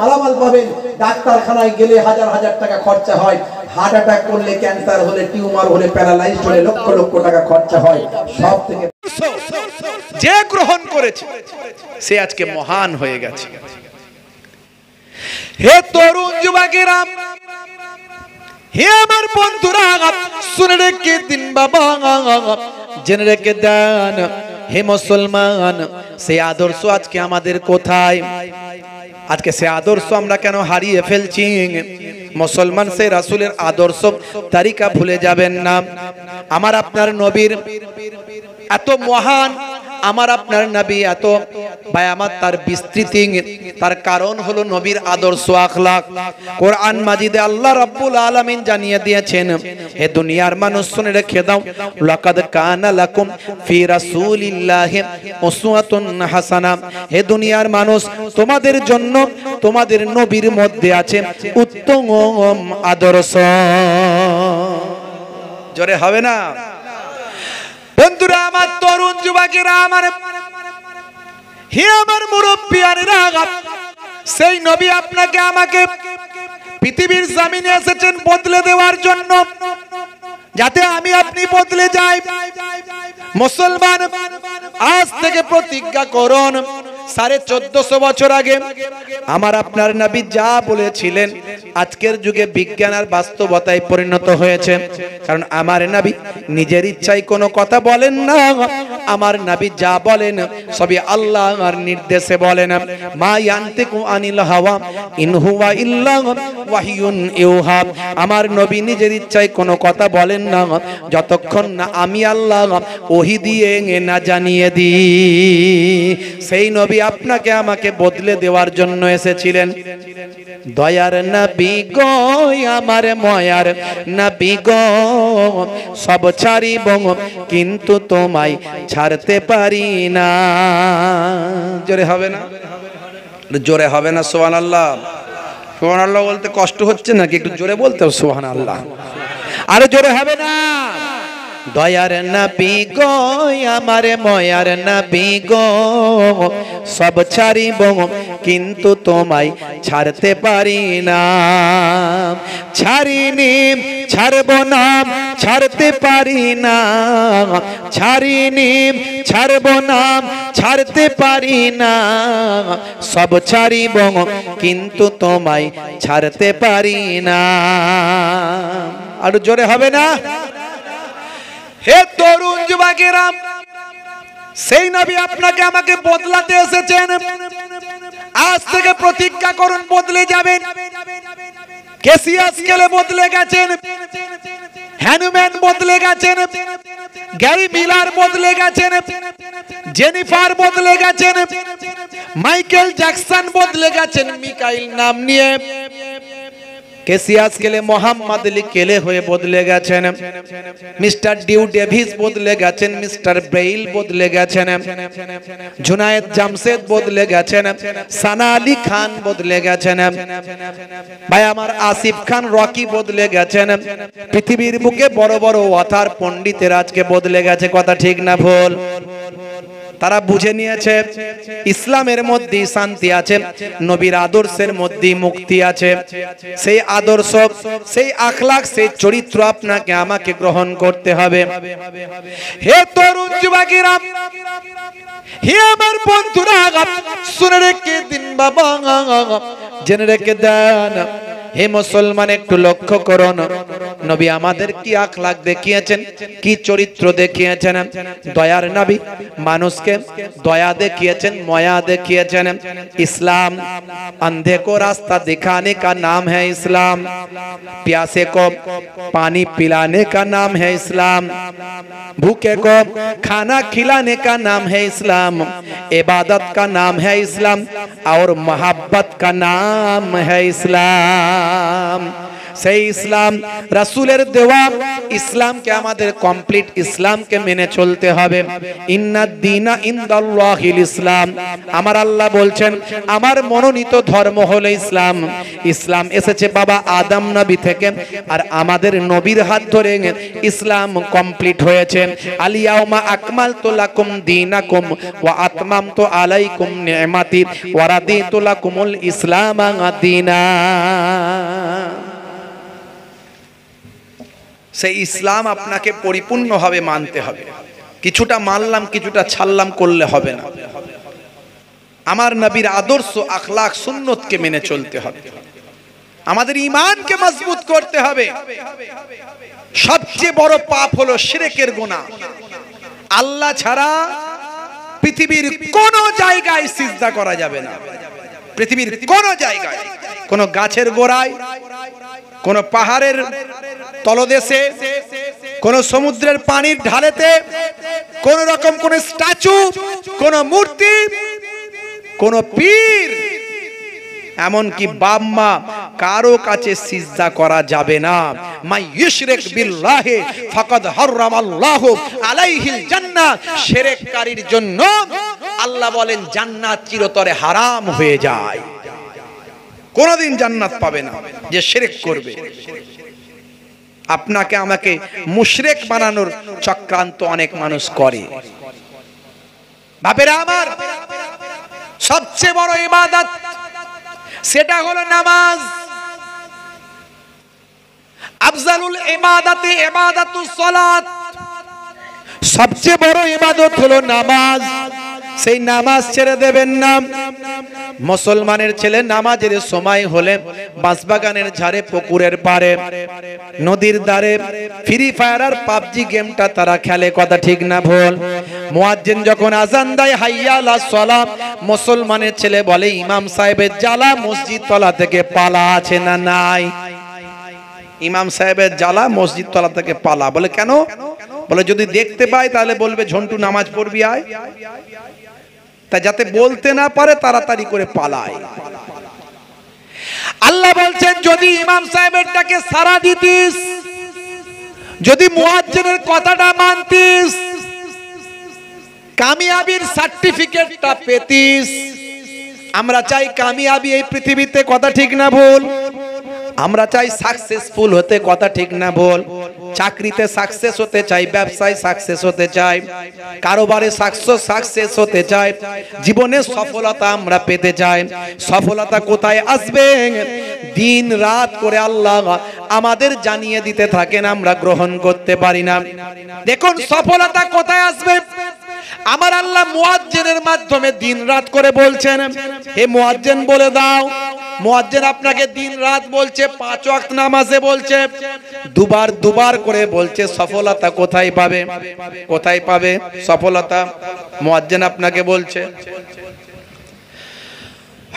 মালামাল পাবেন। ডাক্তারখানায় গেলে হাজার হাজার টাকা খরচা হয়, হার্ট অ্যাটাক করলে, ক্যান্সার হলে, টিউমার হলে, প্যারালাইজড হলে লক্ষ লক্ষ টাকা খরচা হয়। সব থেকে যে গ্রহণ করেছে সে আজকে মহান হয়ে গেছে। হে তরুণ যুবকেরা, হে আমার বন্ধুরা, শুনে রেখে দিন বাবা, জেনে রেখে দেন হে মুসলমান, সেই আদর্শ আজকে আমাদের কোথায়? আজকে সে আদর্শ আমরা কেন হারিয়ে ফেলছি? মুসলমান সেই রাসূলের আদর্শ তারিকা ভুলে যাবেন না। আমার আপনার নবীর এত মহান, আমার আপনার নবী এত বায়ামাত, তার বিস্তৃতি, তার কারণ হলো নবীর আদর্শ আখলাক। কোরআন মাজিদে আল্লাহ রাব্বুল আলামিন জানিয়ে দিয়েছেন, হে দুনিয়ার মানুষ শুনে রেখে দাও, লাকাদ কানা লাকুম ফি রাসূলিল্লাহি উসওয়াতুন হাসানা, হে দুনিয়ার মানুষ তোমাদের জন্য তোমাদের নবীর মধ্যে আছে উত্তম আদর্শ। জোরে হবে না? বন্ধুরা আমার, তরুণ যুবকেরা আমার, হে আমার মুরব্বিয়ানেরা, সেই নবী আপনাকে আমাকে পৃথিবীর জমিনে এসেছেন বদলে দেওয়ার জন্য, যাতে আমি আপনি বদলে যাই। মুসলমান আজ থেকে প্রতিজ্ঞা করুন, 1450 বছর আগে আমার আপনার নবী যা বলেছিলেন আজকের যুগে বিজ্ঞান আর বাস্তবতায় পরিণত হয়েছে। কারণ আমার নবী নিজের ইচ্ছায় কোনো কথা বলেন না, আমার নবী যা বলেন সবই আল্লাহর নির্দেশে বলেন। মা ইয়ান্তিকু আনিল হাওয়া ইন হুয়া ইল্লা ওয়াহিয়ুন ইউহা, আমার নবী নিজের ইচ্ছায় কোনো কথা বলেন না যতক্ষণ না আমি আল্লাহ ওহী দিয়ে না জানিয়ে দিই। সেই নবী আপনাকে আমাকে বদলে দেওয়ার জন্য এসেছিলেন। দয়ার নবী গো, আমার ময়ার নবী গো, সব ছাড়িব কিন্তু তোমায় ছাড়তে পারি না। জোরে হবে না? জোরে হবে না? সুবহানাল্লাহ। সুবহানাল্লাহ বলতে কষ্ট হচ্ছে নাকি? একটু জোরে বলতে হবে সুবহানাল্লাহ। আরে জোরে হবে না? দয়ার নবী গো, আমার ময়ার নবী গো, সব ছাড়িব কিন্তু তোমায় ছাড়তে পারি না। ছাড়িনি, ছাড়ব না, ছাড়তে পারি না। ছাড়িনি, ছাড়ব না, ছাড়তে পারি না। সব ছাড়িব কিন্তু তোমায় ছাড়তে পারি না। আর জোরে হবে না? হে তরুণ যুবকেরা, সেই নবী আপনাকে আমাকে বদলাতে এসেছেন। আজ থেকে প্রতিজ্ঞা করুন বদলে যাবেন। কেসিয়াস স্কেলে বদলে গেছেন, হ্যানুম্যান বদলে গেছেন, গ্যারি মিলার বদলে গেছেন, জেনিফার বদলে গেছেন, মাইকেল জ্যাকসন বদলে গেছেন মিকাইল নাম নিয়ে, কেসিয়াস কেলে মোহাম্মদ আলী কেলে হয়ে বদলে গেছেন, মিস্টার ডিউ ডেভিস বদলে গেছেন, মিস্টার ব্রেইল বদলে গেছেন, জুনায়েদ জামশেদ বদলে গেছেন, সানা আলী খান বদলে গেছেন, ভাই আমার আসিফ খান রকি বদলে গেছেন। পৃথিবীর বুকে বড় বড় ওয়াথার পণ্ডিতের আজকে বদলে গেছে, কথা ঠিক না ভুল? তারা বুঝে নিয়েছে ইসলামের মধ্যেই শান্তি আছে, নবীর আদর্শের মধ্যেই মুক্তি আছে। সেই আদর্শ, সেই আখলাক, সেই চরিত্র আপনাকে আমাকে গ্রহণ করতে হবে। হে তরুণ যুবকেরা, হে আমার বন্ধুরা, শুনে রেখে দিন বাবা, জেনে রেখে দেন। হে মুসলমান, একটু লক্ষ্য করুন, নবী আমাদের কি আখলাক দেখিয়েছেন, কি চরিত্র দেখিয়েছেন। দয়ার নবী মানুষকে দয়া দেখিয়েছেন, মায়া দেখিয়েছেন। ইসলাম अंधे को रास्ता दिखाने का नाम है इस्लाम, प्यासे को पानी पिलाने का नाम है इस्लाम, भूखे को खाना खिलाने का नाम है इस्लाम, इबादत का नाम है इस्लाम, और मोहब्बत का नाम है इस्लाम। সেই ইসলাম রাসূলের দেওয়া ইসলামকে আমাদের কমপ্লিট ইসলামকে মেনে চলতে হবে। ইন্নাদ দীনা ইনদাল্লাহিল ইসলাম, আমার আল্লাহ বলছেন আমার মনোনীত ধর্ম হলো ইসলাম। ইসলাম এসেছে বাবা আদম নবী থেকে, আর আমাদের নবীর হাত ধরে ইসলাম কমপ্লিট হয়েছে। আলিয়াউমা আকমালতু লাকুম দীনাকুম ওয়া আতমামতু আলাইকুম নি'মাতি ওয়া রাদিতু লাকুমুল ইসলাম দীনা। সেই ইসলাম আপনাকে পরিপূর্ণভাবে মানতে হবে। কিছুটা মানলাম কিছুটা ছাড়লাম করলে হবে না। আমার নবীর আদর্শ আখলাক সুন্নতকে মেনে চলতে হবে। আমাদের ঈমানকে মজবুত করতে হবে। সবচেয়ে বড় পাপ হলো শিরকের গুনাহ। আল্লাহ ছাড়া পৃথিবীর কোন জায়গায় সিজদা করা যাবে না। পৃথিবীর কোন জায়গায়, কোন গাছের গোড়ায়, কোন পাহাড়ের তলদেশে, কোন সমুদ্রের পানির ঢালেতে, কোন রকম কোন স্ট্যাচু, কোন মূর্তি, কোন পীর, এমনকি বাপ মা, কারো কাছে সিজদা করা যাবে না। মাই ইশরিক বিল্লাহি ফাকাদ হারামাল্লাহু আলাইহিল জান্নাহ, শিরককারীর জন্য আল্লাহ বলেন জান্নাত চিরতরে হারাম হয়ে যায়। কোনদিন জান্নাত পাবে না যে শিরক করবে। আপনাকে আমাকে মুশরিক বানানোর চক্রান্ত অনেক মানুষ করে। বাপেরা আমার, সবচেয়ে বড় ইবাদত সেটা হলো নামাজ। আফজালুল ইবাদাতি ইবাদাতুস সালাত, সবচেয়ে বড় ইবাদত হলো নামাজ। সেই নামাজ ছেড়ে দেবেন না। মুসলমানের ছেলে নামাজের সময় হলে বাঁশবাগানের ঝাড়ে, পুকুরের পাড়ে, নদীর ধারে ফ্রি ফায়ার আর পাবজি গেমটা তারা খেলে, কথা ঠিক না ভুল? মুয়াজ্জিন যখন আযান দেয় হাইয়া আলাস সালাত, মুসলমানের ছেলে বলে ইমাম সাহেবের জ্বালা, মসজিদ তলা থেকে পালা আছে না নাই? ইমাম সাহেবের জ্বালা, মসজিদ তলা থেকে পালা। বলে কেন? বলে যদি দেখতে পাই তাহলে বলবে ঝন্টু নামাজ পড়বি আয়। তা যাতে বলতে না পারে তাড়াতাড়ি করে পালায়। আল্লাহ বলছেন যদি ইমাম সাহেবেরটাকে সারা দিতিস, যদি মুয়াজ্জিনের কথাটা মানতিস, কামিয়াবির সার্টিফিকেটটা পেতিস। আমরা চাই কামিয়াবি এই পৃথিবীতে, কথা ঠিক না ভুল? আমরা চাই সাকসেসফুল হতে, কথা ঠিক না ভুল? চাকরিতে সাকসেস হতে চাই, ব্যবসায় সাকসেস হতে চাই, কারোবারে সাকসেস হতে চাই, জীবনে সফলতা আমরা পেতে চাই। সফলতা কোথায় আসবে? দিন রাত করে আল্লাহ আমাদের জানিয়ে দিতে থাকেন, আমরা গ্রহণ করতে পারি না। দেখুন সফলতা কোথায় আসবে? আমার আল্লাহ মুয়াজ্জিনের মাধ্যমে দিন রাত করে বলছেন, হে মুয়াজ্জিন বলে দাও। মুয়াজ্জিন আপনাকে দিন রাত বলছে, 5 ওয়াক্ত নামাজে বলছে, দুবার করে বলছে সফলতা কোথায় পাবে? কোথায় পাবে সফলতা? মুয়াজ্জিন আপনাকে বলছে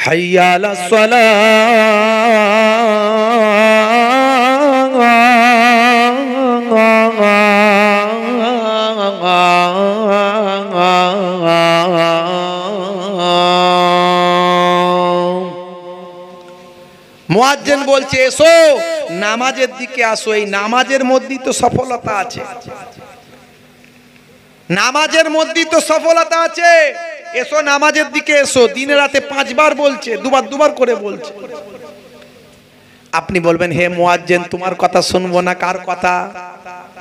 হাইয়া আলাস সালাহ, মুয়াজ্জিন বলছে এসো নামাজের দিকে আসো, এই নামাজের মধ্যেই তো সফলতা আছে, নামাজের মধ্যেই তো সফলতা আছে। এসো নামাজের দিকে এসো, দিনে রাতে 5 বার বলছে, দুবার করে বলছে। আপনি বলবেন হে মুয়াজ্জিন তোমার কথা শুনবো না, কার কথা?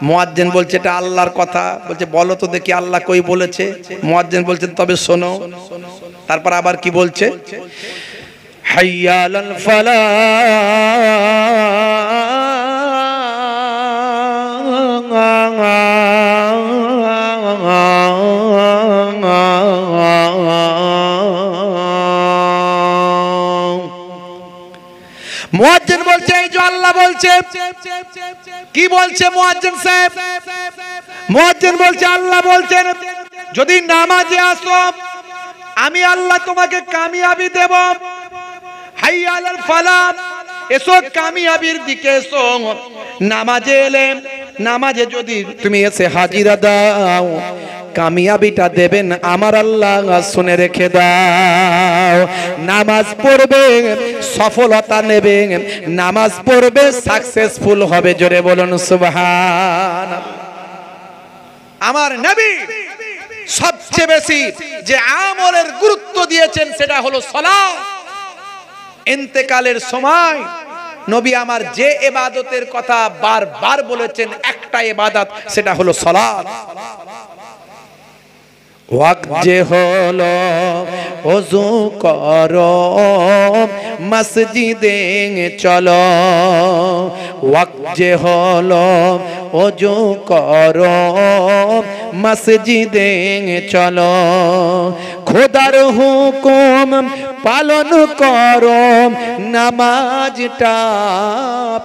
মুয়াজ্জিন বলছে এটা আল্লাহর কথা। বলছে বলো তো দেখি আল্লাহ কই বলেছে? মুয়াজ্জিন বলছেন তবে শোনো। তারপর আবার কি বলছে? হাইয়া আলাল ফালাহ, মুয়াজ্জিন বলছে এই যে আল্লাহ বলছে। কি বলছে মুয়াজ্জিন সাহেব? মুয়াজ্জিন বলছে আল্লাহ বলছেন যদি নামাজে আসো আমি আল্লাহ তোমাকে কামিয়াবি দেব। হাইয়া আলাল ফালাহ, এসো কামিয়াবির দিকে এসো। নামাজে এলে, নামাজে যদি তুমি এসে হাজিরা দাও কামিয়াবিটা দেবেন আমার আল্লাহ, শুনে রেখে দাও। নামাজ পড়বে সফলতা নেবে, নামাজ পড়বে সাকসেসফুল হবে। জোরে বলুন সুবহানাল্লাহ। আমার নবী সবচেয়ে বেশি যে আমলের গুরুত্ব দিয়েছেন সেটা হলো সালাত। ইন্তেকালের সময় নবী আমার যে ইবাদতের কথা বারবার বলেছেন একটা ইবাদত, সেটা হলো সালাত। ওয়াক্ত যে হলো ওযু করো মসজিদে চলো, ওয়াক্ত যে হলো ওযু করো মসজিদে চলো। খোদার হুকুম পালন করো নামাজটা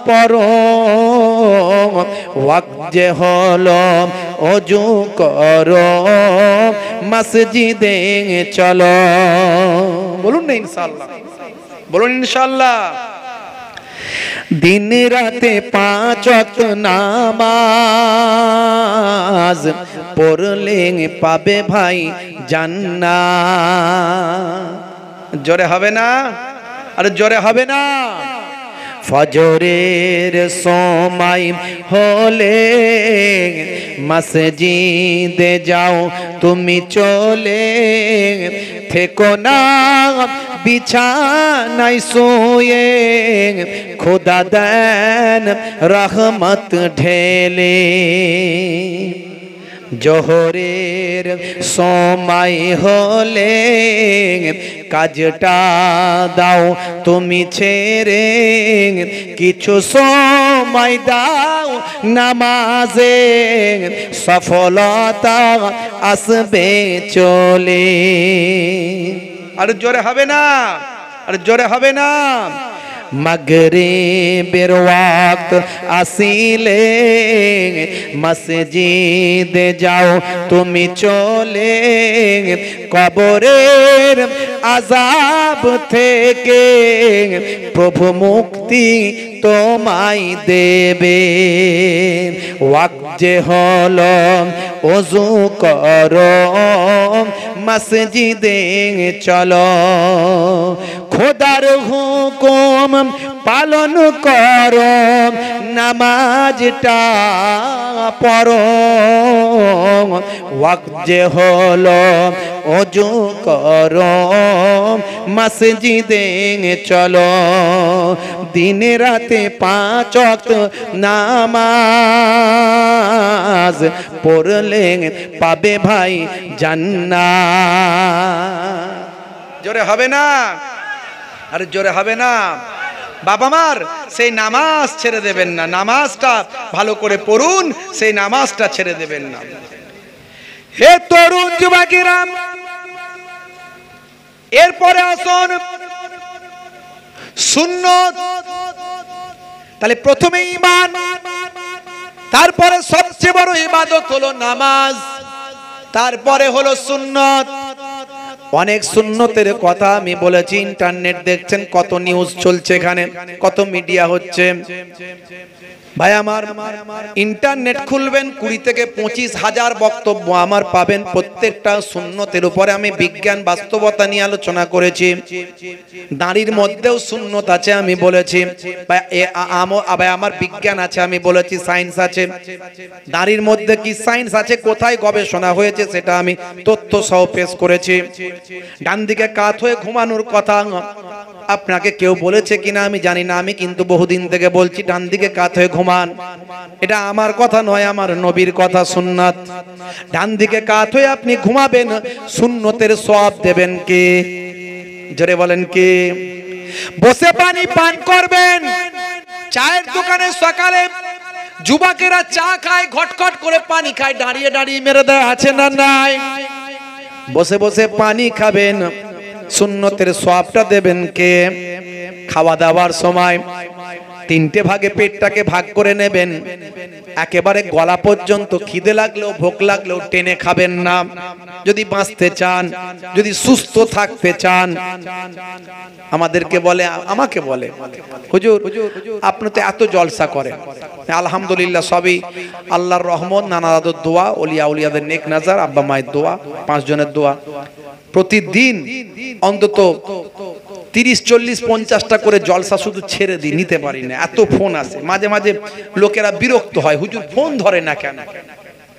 পড়ো। ওয়াক্ত যে হলো ওযু করো মসজিদে চলো। বলুন না ইনশাআল্লাহ, বলুন ইনশাআল্লাহ। দিন রাতে 5 ওয়াক্ত নামাজ পড়লে পাবে ভাই জান্নাত। জোরে হবে না? আরে জোরে হবে না? ফজরের সময় হলে মসজিদে যাও তুমি চলে, থেকো না বিছানায় শুয়ে, খোদা দেন রহমত ঢেলে। জোহরের সময় হলে কাজটা দাও তুমি ছেড়ে, কিছু সময় দাও নামাজে, সফলতা আসবে চলে। আর জোরে হবে না? আর জোরে হবে না? মাগরিবের ওয়াক্ত আসিলে মসজিদে যাও তুমি চলে, কবরের আযাব থেকে প্রভু মুক্তি তোমায় দেবে। ওয়াক্ত যে হলো ওযু করো মসজিদে চলো, খোদার হুকুম পালন করো নামাজটা পড়ো। ওয়াক্ত যে হলো ওযু করো মসজিদে চলো। দিন রাতে 5 ওয়াক্ত নামাজ পড়লে পাবে ভাই জান্নাত। জোরে হবে না? আরে জোরে হবে না? বাবা মার সেই নামাজ ছেড়ে দেবেন না, নামাজটা ভালো করে পড়ুন, সেই নামাজটা ছেড়ে দেবেন না। হে তরুণ যুবকেরা, এরপরে আসুন সুন্নত। তাহলে প্রথমে ঈমান, তারপরে সবচেয়ে বড় ইবাদত হলো নামাজ, তারপরে হলো সুন্নত। অনেক সুন্নতের কথা আমি বলেছি। ইন্টারনেট দেখছেন, কত নিউজ চলছে, এখানে কত মিডিয়া হচ্ছে। ভাই আমার, ইন্টারনেট খুলবেন, 20 থেকে 25 হাজার বক্তব্য আমার পাবেন। প্রত্যেকটা সুন্নতের উপরে আমি বিজ্ঞান বাস্তবতা নিয়ে আলোচনা করেছি। দাড়ির মধ্যেও সুন্নত আছে আমি বলেছি। ভাই আমার বিজ্ঞান আছে আমি বলেছি, সায়েন্স আছে। দাড়ির মধ্যে কি সায়েন্স আছে, কোথায় গবেষণা হয়েছে সেটা আমি তথ্য সহ পেশ করেছি। ডান দিকে কাত হয়ে ঘুমানোর কথা আপনাকে কেউ বলেছে কিনা আমি জানি না, আমি কিন্তু বহুদিন থেকে বলছি ডান দিকে কাত হয়ে ঘুমান। এটা আমার কথা নয়, আমার নবীর কথা, সুন্নাত। ডান দিকে কাত হয়ে আপনি ঘুমাবেন, সুন্নতের সওয়াব দেবেন কে? জোরে বলেন কে? বসে পানি পান করবেন। চায়ের দোকানে সকালে যুবকেরা চা খায়, ঘটঘট করে পানি খায়, দাঁড়িয়ে দাঁড়িয়ে মেরে দেয়, আছে না নাই? বসে বসে পানি খাবেন, সুন্নতের সওয়াবটা দেবেন কে? খাওয়া দাওয়ার সময় 3টে ভাগে পেটটাকে ভাগ করে নেবেন। একেবারে গলা পর্যন্ত খিদে লাগলেও ভোক লাগলেও টেনে খাবেন না। যদি বাঁচতে চান, যদি সুস্থ থাকতে চান। আমাদেরকে বলে, আমাকে বলে, হুজুর আপনি তো এত জলসা করেন। আলহামদুলিল্লাহ, সবই আল্লাহর রহমত, নানা দাদুর দোয়া, ওলিয়া উলিয়াদের নেক নাজার, আব্বা মায়ের দোয়া, 5 জনের দোয়া। প্রতিদিন অন্তত 30, 40, 50টা করে জলসা শুধু ছেড়ে দিই, নিতে পারি না, এত ফোন আসে। মাঝে মাঝে লোকেরা বিরক্ত হয়, হুজুর ফোন ধরে না কেন?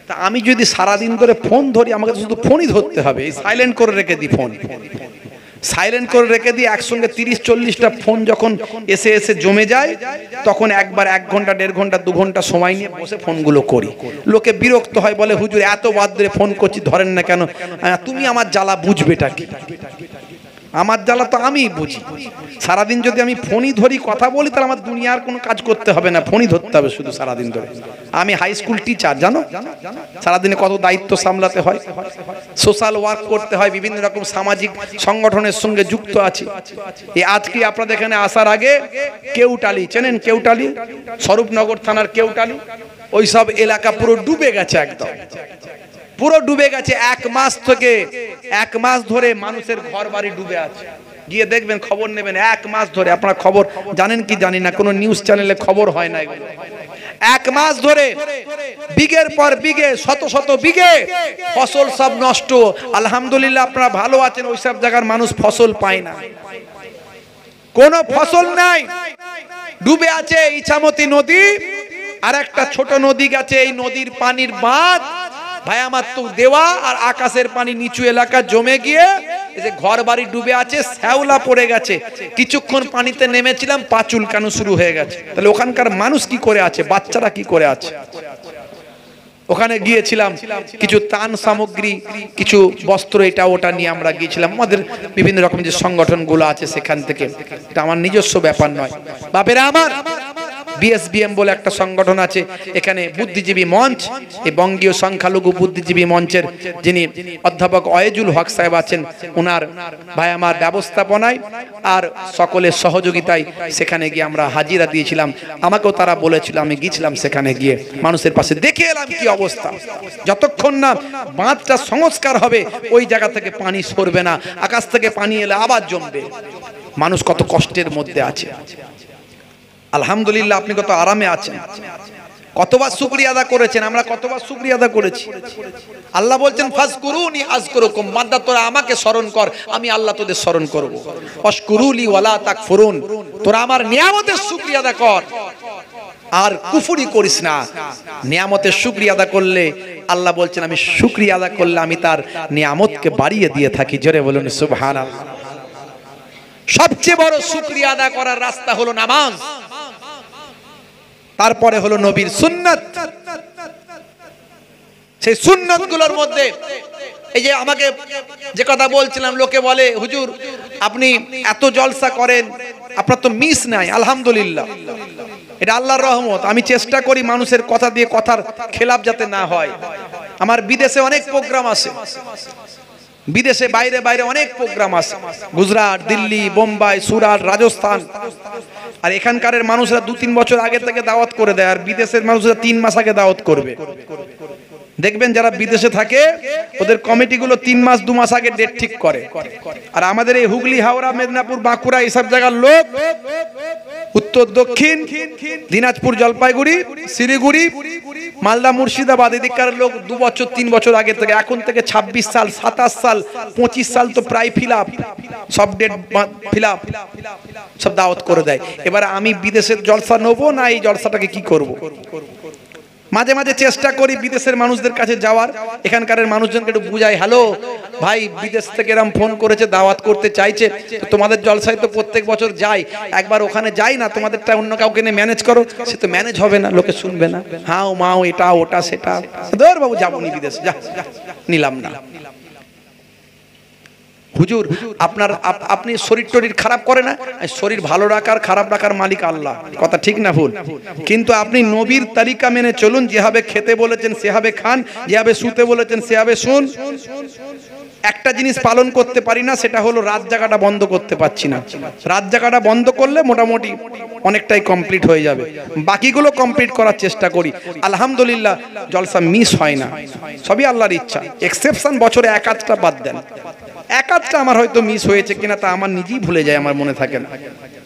তা আমি যদি সারাদিন ধরে ফোন ধরি, আমাকে তো শুধু ফোনই ধরতে হবে। সাইলেন্ট করে রেখে দিই, ফোন সাইলেন্ট করে রেখে দিই। একসঙ্গে 30-40টা ফোন যখন এসে এসে জমে যায়, তখন একবার 1 ঘন্টা, 1.5 ঘন্টা, 2 ঘন্টা সময় নিয়ে বসে ফোনগুলো করি। লোকে বিরক্ত হয়, বলে হুজুর এত বাদ ধরে ফোন করছি, ধরেন না কেন? তুমি আমার জ্বালা বুঝবেটা কি? আমার জ্বালা তো আমি বুঝি। সারাদিন যদি আমি ফোনই ধরি, কথা বলি, তাহলে আমার দুনিয়ার কোনো কাজ করতে হবে না, ফোনই ধরতে হবে শুধু সারাদিন ধরে। আমি হাই স্কুল টিচার, জানো সারাদিনে কত দায়িত্ব সামলাতে হয়, সোশ্যাল ওয়ার্ক করতে হয়, বিভিন্ন রকম সামাজিক সংগঠনের সঙ্গে যুক্ত আছি। এই আজকে আপনাদের এখানে আসার আগে কেউটালি চেনেন? কেউটালি, স্বরূপনগর থানার কেউটালি, ওই সব এলাকা পুরো ডুবে গেছে, একদম পুরো ডুবে গেছে। 1 মাস থেকে 1 মাস ধরে মানুষের ঘর বাড়ি ডুবে আছে। গিয়ে দেখবেন, খবর নেবেন। 1 মাস ধরে, আপনারা খবর জানেন কি জানি না, কোনো নিউজ চ্যানেলে খবর হয় না এগুলো। 1 মাস ধরে বিঘের পর বিঘে, শত শত বিঘে ফসল সব নষ্ট। আলহামদুলিল্লাহ আপনারা ভালো আছেন, ওই সব জায়গার মানুষ ফসল পায় না, কোনো ফসল নাই, ডুবে আছে। ইছামতি নদী আর একটা ছোট নদী গেছে, এই নদীর পানির বাঁধ ভাই আমার তো দেওয়া, আর আকাশের পানি নিচু এলাকা জমে গিয়ে এই যে ঘর বাড়ি ডুবে আছে, শ্যাওলা পড়ে গেছে। কিছুক্ষণ পানিতে নেমেছিলাম, পা চুলকানো শুরু হয়ে গেছে। তাহলে ওখানকার মানুষ কি করে আছে, বাচ্চারা কি করে আছে? ওখানে গিয়েছিলাম, কিছু ত্রাণ সামগ্রী, কিছু বস্ত্র, এটা ওটা নিয়ে আমরা গিয়েছিলাম। আমাদের বিভিন্ন রকম যে সংগঠনগুলো আছে সেখান থেকে, এটা আমার নিজস্ব ব্যাপার নয়। বাপেরা আমার, বিএসবিএম বলে একটা সংগঠন আছে, এখানে বুদ্ধিজীবী মঞ্চ, এই বঙ্গীয় সংখ্যালঘু বুদ্ধিজীবী মঞ্চের যিনি অধ্যাপক ওয়াইজুল হক সাহেব আছেন, ওনার ভাই আমার ব্যবস্থাপনায় আর সকলের সহযোগিতায় সেখানে গিয়ে আমরা হাজিরা দিয়েছিলাম। আমাকেও তারা বলেছিল, আমি গিয়েছিলাম সেখানে গিয়ে মানুষের পাশে, দেখে এলাম কি অবস্থা। যতক্ষণ না বাঁধটা সংস্কার হবে, ওই জায়গা থেকে পানি সরবে না, আকাশ থেকে পানি এলে আবার জমবে। মানুষ কত কষ্টের মধ্যে আছে। আলহামদুলিল্লাহ আপনি কত আরামে আছেন, কতবার শুকরিয়া আদা করেছেন, আমরা কতবার শুকরিয়া আদা করেছি। আল্লাহ বলছেন ফাজকুরুনি আযকুরুকুম, বান্দা তোরা আমাকে স্মরণ কর, আমি আল্লাহ তোদের স্মরণ করব। ওয়াশকুরুলি ওয়ালা তাকফুরুন, তোরা আমার নিয়ামতের শুকরিয়া আদা কর আর কুফরি করিস না। নিয়ামতের শুকরিয়া আদা করলে আল্লাহ বলছেন, আমি শুকরিয়া আদা করলে আমি তার নিয়ামতকে বাড়িয়ে দিয়ে থাকি। জোরে বলুন সুবহানাল্লাহ। সবচেয়ে বড় শুকরিয়া আদা করার রাস্তা হলো নামাজ, তারপরে হলো নবীর সুন্নাত। সেই সুন্নাত গুলোর মধ্যে এই যে আমাকে যে কথা বলছিলাম, লোকে বলে হুজুর আপনি এত জলসা করেন, আপনার তো মিস নাই। আলহামদুলিল্লাহ, এটা আল্লাহর রহমত। আমি চেষ্টা করি মানুষের কথা দিয়ে কথার খেলাপ যাতে না হয়। আমার বিদেশে অনেক প্রোগ্রাম আছে, বিদেশে বাইরে বাইরে অনেক প্রোগ্রাম আছে, গুজরাট, দিল্লি, বোম্বাই, সুরাট, রাজস্থান। আর এখানকার মানুষরা 2-3 বছর আগে থেকে দাওয়াত করে দেয়, আর বিদেশের মানুষরা 3 মাস আগে দাওয়াত করবে। দেখবেন যারা বিদেশে থাকে ওদের কমিটিগুলো 3 মাস 2 মাস আগে ডেট ঠিক করে। আর আমাদের এই হুগলি, হাওড়া, মেদিনীপুর, বাঁকুড়া এইসব জায়গার লোক, উত্তর দক্ষিণ দিনাজপুর, জলপাইগুড়ি, শিলিগুড়ি, মালদা, মুর্শিদাবাদ এদিককার লোক 2 বছর 3 বছর আগে থেকে, এখন থেকে 26 সাল, 27 সাল, 25 সাল তো প্রায় ফিল আপ, সব ডেট ফিল আপ, সব দাওয়াত করে দেয়। এবার আমি বিদেশের জলসা নেবো না এই জলসাটাকে কি করব? মাঝে মাঝে চেষ্টা করি বিদেশের মানুষদের কাছে যাওয়ার, এখানকার মানুষজনকে একটু বুঝাই, হ্যালো ভাই, বিদেশ থেকে এরকম ফোন করেছে, দাওয়াত করতে চাইছে, তো তোমাদের জলসায় তো প্রত্যেক বছর যাই, একবার ওখানে যাই না, তোমাদেরটা অন্য কাউকে নিয়ে ম্যানেজ করো। সে তো ম্যানেজ হবে না, লোকে শুনবে না, হাও মাও এটা ওটা সেটা, ধর বাবু যাবো নি বিদেশে, যা নিলাম না। হুজুর আপনার আপনি শরীর টরীর খারাপ করে না, শরীর ভালো রাখার খারাপ রাখার মালিক আল্লাহ, কথা ঠিক না ভুল? কিন্তু আপনি নবীর তরিকা মেনে চলুন, যেভাবে খেতে বলেছেন সেভাবে খান, যেভাবে শুতে বলেছেন সেভাবে শুন। একটা জিনিস পালন করতে পারি না, সেটা হলো রাত জাগাটা বন্ধ করতে পারছি না। রাত জাগাটা বন্ধ করলে মোটামুটি অনেকটাই কমপ্লিট হয়ে যাবে, বাকিগুলো কমপ্লিট করার চেষ্টা করি। আলহামদুলিল্লাহ জলসা মিস হয় না, সবই আল্লাহর ইচ্ছা। এক্সেপশন বছরে 1-8টা বাদ দেন, 1-8টা আমার হয়তো মিস হয়েছে কিনা তা আমার নিজেই ভুলে যায়, আমার মনে থাকে না।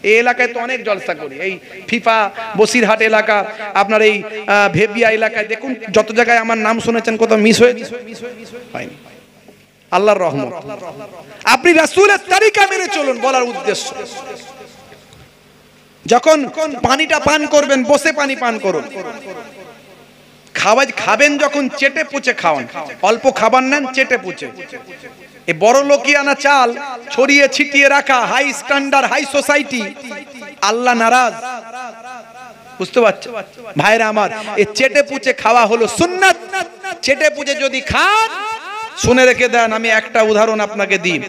এই এলাকায় তো অনেক জলসা করি, এই ফিফা, বসিরহাট এলাকা, আপনার এই ভেবিয়া এলাকায় দেখুন, যত জায়গায় আমার নাম শুনেছেন, কোথাও মিস হয়েছে? হয়নি, আল্লাহর রহমত। আপনি রাসূলের তরিকা মেনে চলুন, বলার উদ্দেশ্য। যখন পানিটা পান করবেন, বসে পানি পান করুন। খাবেন যখন চেটে পুচে খাওয়ান, অল্প খাবার নেন চেটে পুচে। এই বড় লোকিয়ানা চাল ছড়িয়ে ছিটিয়ে রাখা, হাই স্ট্যান্ডার্ড, হাই সোসাইটি, আল্লাহ নারাজ। বুঝতে পারছেন ভাইরা আমার? এই চেটে পুচে খাওয়া হলো সুন্নাত। চেটে পুচে যদি খান, শুনে রেখে দেন, আমি একটা উদাহরণ আপনাকে দিই।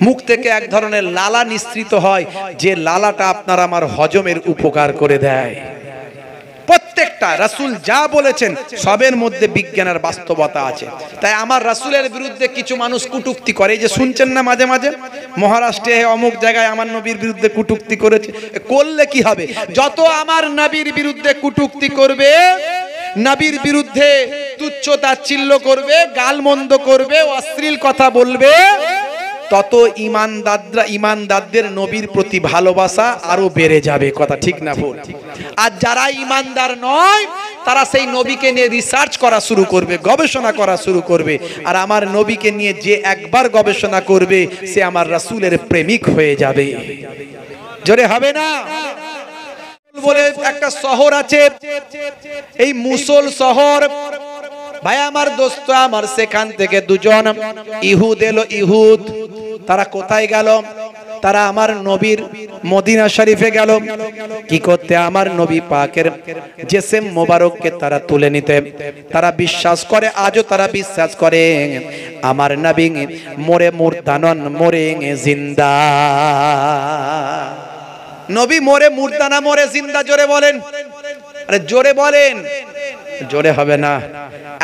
মুখ থেকে এক ধরনের লালা নিঃসৃত হয়, যে লালাটা আপনার আমার হজমের উপকার করে দেয়। প্রত্যেকটা রাসূল যা বলেছেন সবের মধ্যে বিজ্ঞানের বাস্তবতা আছে। তাই আমার রাসূলের বিরুদ্ধে কিছু মানুষ কটূক্তি করে, এই যে শুনছেন না মাঝে মাঝে, মহারাষ্ট্রে অমুক জায়গায় আমার নবীর বিরুদ্ধে কটূক্তি করেছে। করলে কি হবে? যত আমার নবীর বিরুদ্ধে কটূক্তি করবে, নবীর বিরুদ্ধে তুচ্ছ তাচ্ছিল্য করবে, গালমন্দ করবে, অশ্লীল কথা বলবে, তত ইমানদারদের নবীর প্রতি ভালোবাসা আরো বেড়ে যাবে, কথা ঠিক না ভুল? আর যারা ইমানদার নয়, তারা সেই নবীকে নিয়ে রিসার্চ করা শুরু করবে, গবেষণা করা শুরু করবে। আর আমার নবীকে নিয়ে যে একবার গবেষণা করবে, সে আমার রাসূলের প্রেমিক হয়ে যাবে। জোরে হবে না? বলে একটা শহর আছে, এই মুসল শহর। ভাই আমার, দোস্ত আমার, সেখান থেকে দুজন ইহুদ এলো। ইহুদ তারা কোথায় গেল? তারা আমার নবীর মদিনা শরীফে গেল। কি করতে? আমার নবী পাকের জিসম মোবারককে তারা তুলে নিতে। তারা বিশ্বাস করে, আজও তারা বিশ্বাস করে, আমার নবী মরে মুর্দানন, মরে জিন্দা। নবী মরে মুর্দা না মরে জিন্দা? জোরে বলেন, আরে জোরে বলেন। জোরে হবে না,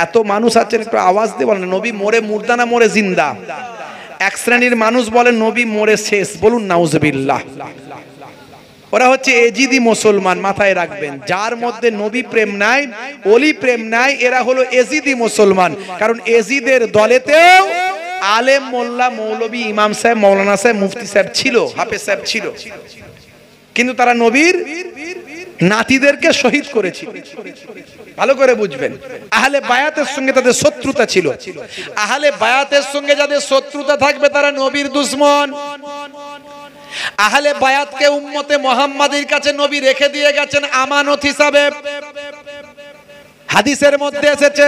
এত মানুষ আছেন, একটু আওয়াজ দিয়ে বলেন, নবী মরে মুর্দা না মরে জিন্দা? এক শ্রেণীর মানুষ বলেন নবী মরে শেষ, বলুন নাউজুবিল্লাহ। ওরা হচ্ছে এজিদি মুসলমান, মাথায় রাখবেন। যার মধ্যে নবী প্রেম নাই, ওলি প্রেম নাই, এরা হলো এজিদি মুসলমান। কারণ এজিদের দলেতেও আলেম, মোল্লা, মৌলবী, ইমাম সাহেব, মৌলানা সাহেব, মুফতি সাহেব ছিল, হাফেজ সাহেব ছিল, কিন্তু তারা নবীর নাতিদেরকে শহীদ করেছিল। ভালো করে বুঝবেন, আহলে বায়াতের সঙ্গে তাদের শত্রুতা ছিল। আহলে বায়াতের সঙ্গে যাদের শত্রুতা থাকবে, তারা নবীর দুশমন। আহলে বায়াতকে উম্মতে মুহাম্মাদীর কাছে নবী রেখে দিয়ে গেছেন আমানত হিসাবে। হাদিসের মধ্যে এসেছে,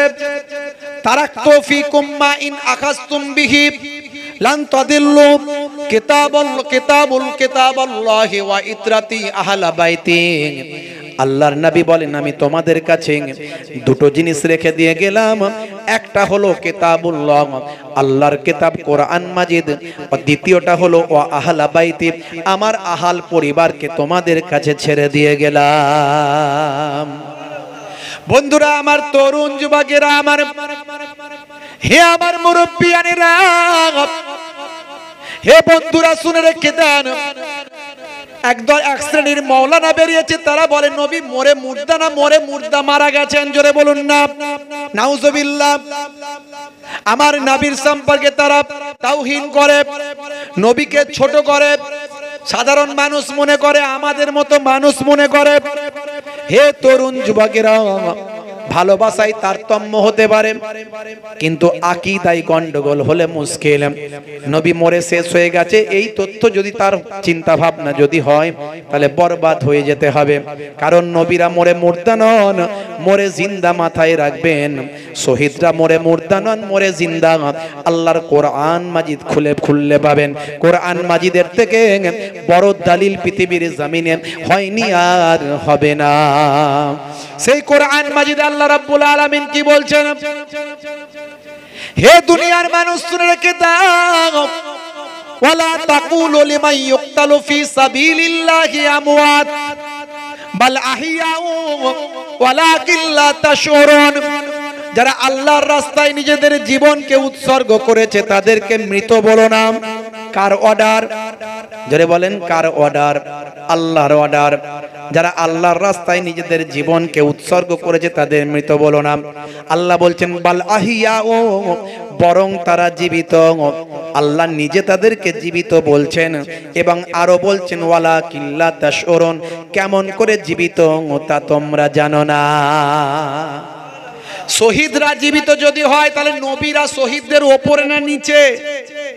তারাকতু ফিকুম মা ইন আখাযতুম বিহি লান তাদিল্লু কিতাবাল্লাহি ওয়া ইতরাতি আহলা বাইতি। আল্লাহর নবী বলেন, আমি তোমাদের কাছে দুটো জিনিস রেখে দিয়ে গেলাম। একটা হলো কিতাবুল্লাহ, আল্লাহর কিতাব কোরআন মাজিদ, আর দ্বিতীয়টা হলো ওয়া আহলা বাইতি, আমার আহাল পরিবারকে তোমাদের কাছে ছেড়ে দিয়ে গেলাম। বন্ধুরা আমার, তরুণ যুবকেরা আমার, হে আমার মুরব্বিয়ানেরা, হে বন্ধুরা শুনে রেখে দেন, একদল এক শ্রেণীর মাওলানা বেরিয়েছে, তারা বলে নবী মরে মুর্দা না মরে মুর্দা মারা গেছেন, জোরে বলুন না নাউজুবিল্লাহ। আমার নবীর সম্পর্কে তারা তাওহীন করে, নবীকে ছোট করে, সাধারণ মানুষ মনে করে, আমাদের মতো মানুষ মনে করে। হে তরুণ যুবকেরা, ভালোবাসায় তারতম্য হতে পারে, কিন্তু আকীদায় গন্ডগোল হলে মুশকিল। নবী মরে শেষ হয়ে গেছে এই তথ্য যদি তার চিন্তা ভাবনা যদি হয়, তাহলে বরবাদ হয়ে যেতে হবে। কারণ নবীরা মরে মুর্দা নন, মরে জিন্দা, মাথায় রাখবেন। শহীদরা মরে মুর্দা নন, মরে জিন্দা। আল্লাহর কোরআন মাজিদ খুললে পাবেন। কোরআন মাজিদের থেকে বড় দালিল পৃথিবীর জমিনে হয়নি আর হবে না। সেই কোরআন মাজিদ আল্লাহ রাব্বুল আলামিন কি বলছেন? হে দুনিয়ার মানুষ শুনে রেখে দাও, ওয়ালা তাকুলু লিমান ইউকতালু ফি সাবিলিল্লাহি আমওয়াত বাল আহইয়াউ ওয়ালাকিন লা তাশউরুন। যারা আল্লাহর রাস্তায় নিজেদের জীবনকে উৎসর্গ করেছে তাদেরকে মৃত বলো না। কার অর্ডার? যারা বলেন কার অর্ডার? আল্লাহর অর্ডার। যারা আল্লাহর রাস্তায় নিজেদের জীবনকে উৎসর্গ করেছে তাদের মৃত বলো না। আল্লাহ বলছেন বাল আহিয়াউ, বরং তারা জীবিত। আল্লাহ নিজে তাদেরকে জীবিত বলছেন এবং আরো বলছেন ওয়ালাকিন লা তাশউরুন, কেমন করে জীবিত তা তোমরা জানো না। শহীদরা জীবিত যদি হয় তাহলে নবীরা শহীদদের উপরে না নিচে?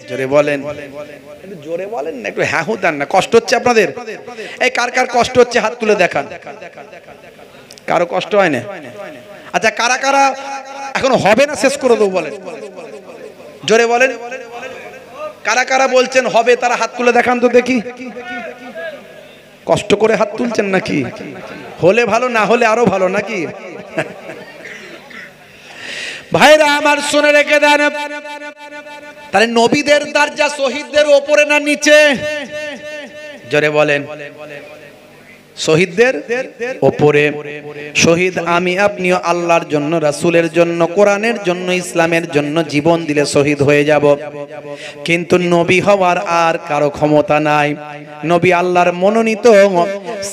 জোরে বলেন, জোরে বলেন না, একটু হ্যাঁ হু দেন না। কষ্ট হচ্ছে আপনাদের? এই কার কার কষ্ট হচ্ছে হাত তুলে দেখান। কারো কষ্ট হয় না? আচ্ছা, কারা কারা এখন হবে না শেষ করে দেবো বলেন? জোরে বলেন, কারা কারা বলছেন হবে তারা হাত তুলে দেখান তো দেখি। কষ্ট করে হাত তুলছেন নাকি? হলে ভালো, না হলে আরো ভালো নাকি? ভাইরা আমার শুনে রেখে দেন, তাহলে নবীদের দরজা শহীদদের উপরে না নিচে? জোরে বলেন, শহীদদের উপরে। শহীদ আমি আপনিও আল্লাহর জন্য, রাসূলের জন্য, কোরআনের জন্য, ইসলামের জন্য জীবন দিলে শহীদ হয়ে যাব। কিন্তু নবী হওয়ার আর কারো ক্ষমতা নাই। নবী আল্লাহর মনোনীত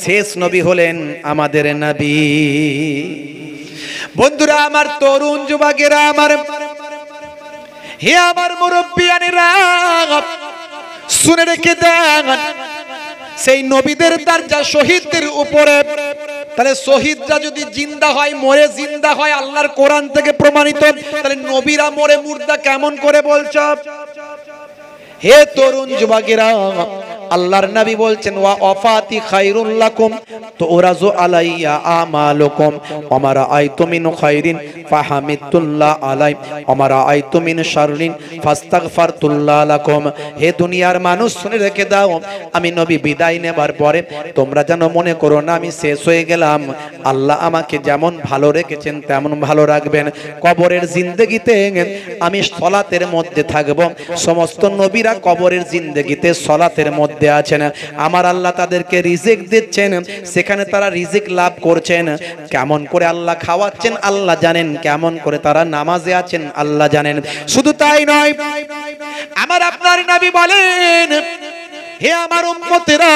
শেষ নবী হলেন আমাদের নবী। বন্ধুরা আমার, তরুণ যুবকেরা আমার, হে আমার মুরব্বিয়ানেরা, শুনে রেখে দেন, সেই নবীদের দরজা শহীদদের উপরে। তাহলে শহীদরা যদি জিন্দা হয়, মরে জিন্দা হয়, আল্লাহর কোরআন থেকে প্রমাণিত, তাহলে নবীরা মরে মুর্দা কেমন করে বলছ? হে তরুণ যুবকেরা, আল্লাহর নবী বলছেন ওয়া ওয়াফাতি খায়রুল লাকুম তুরাজু আলাইয়া আমালুকুম ওয়া রাআইতু মিন খায়রিন ফাহামিদুল্লাহ আলাই ওয়া রাআইতু মিন শাররিন ফাস্তাগফারতুল্লাহ লাকুম। হে দুনিয়ার মানুষ শুনে রেখে দাও, আমি নবী বিদায় নেবার পরে তোমরা যেন মনে করো না আমি শেষ হয়ে গেলাম। আল্লাহ আমাকে যেমন ভালো রেখেছেন তেমন ভালো রাখবেন। কবরের জিন্দেগিতে আমি সলাতের মধ্যে থাকব। সমস্ত নবীরা কবরের জিন্দেগিতে সলাতের মধ্যে আছেন। আমার আল্লাহ তাদেরকে রিজিক দিচ্ছেন, সেখানে তারা রিজিক লাভ করছেন। কেমন করে আল্লাহ খাওয়াচ্ছেন আল্লাহ জানেন, কেমন করে তারা নামাজে আছেন আল্লাহ জানেন। শুধু তাই নয়, আমার আপনার নবী বলেন হে আমার উম্মতেরা,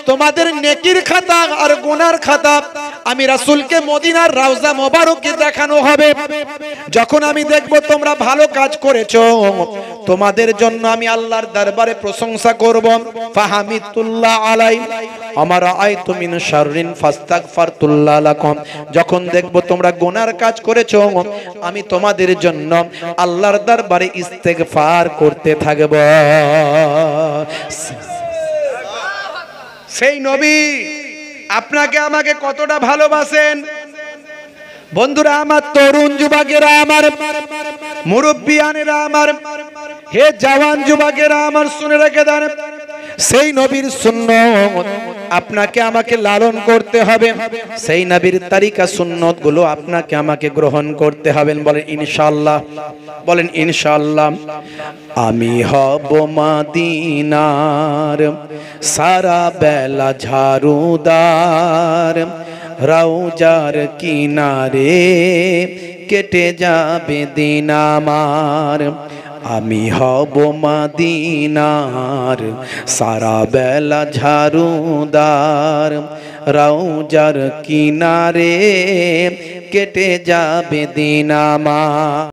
তোমাদের নেকির খাতা আর গুনার খাতা আমি রাসূলকে মদিনার রওজা মোবারকে দেখানো হবে। যখন আমি দেখব তোমরা ভালো কাজ করেছো, তোমাদের জন্য আমি আল্লাহর দরবারে প্রশংসা করব। ফাহামিদুল্লাহ আলাই আমার আইতু মিন শাররিন ফাস্তাগফারতুল্লাহ লাকুম। যখন দেখব তোমরা গুনার কাজ করেছো, আমি তোমাদের জন্য আল্লাহর দরবারে ইস্তেগফার করতে থাকব। সেই নবী আপনাকে আমাকে কতটা ভালোবাসেন। বন্ধুরা আমার, তরুণ যুবকেরা আমার, মুরব্বিয়ানেরা আমার, হে জওয়ান যুবকেরা আমার, শুনে রেখে দেন, সেই নবীর সুন্নাত আপনাকে আমাকে লালন করতে হবে। সেই নবীর তরিকা সুন্নাত গুলো আপনাকে আমাকে গ্রহণ করতে হবে। বলেন ইনশাআল্লাহ, বলেন ইনশাআল্লাহ। আমি হব মদিনার সারা বেলা ঝাড়ুদার, রওজার কিনারে কেটে যাবে দিন আমার। আমি হব মদিনার সারা বেলা ঝাড়ুদার, রওজার কিনারে কেটে যাবে দিন আমার।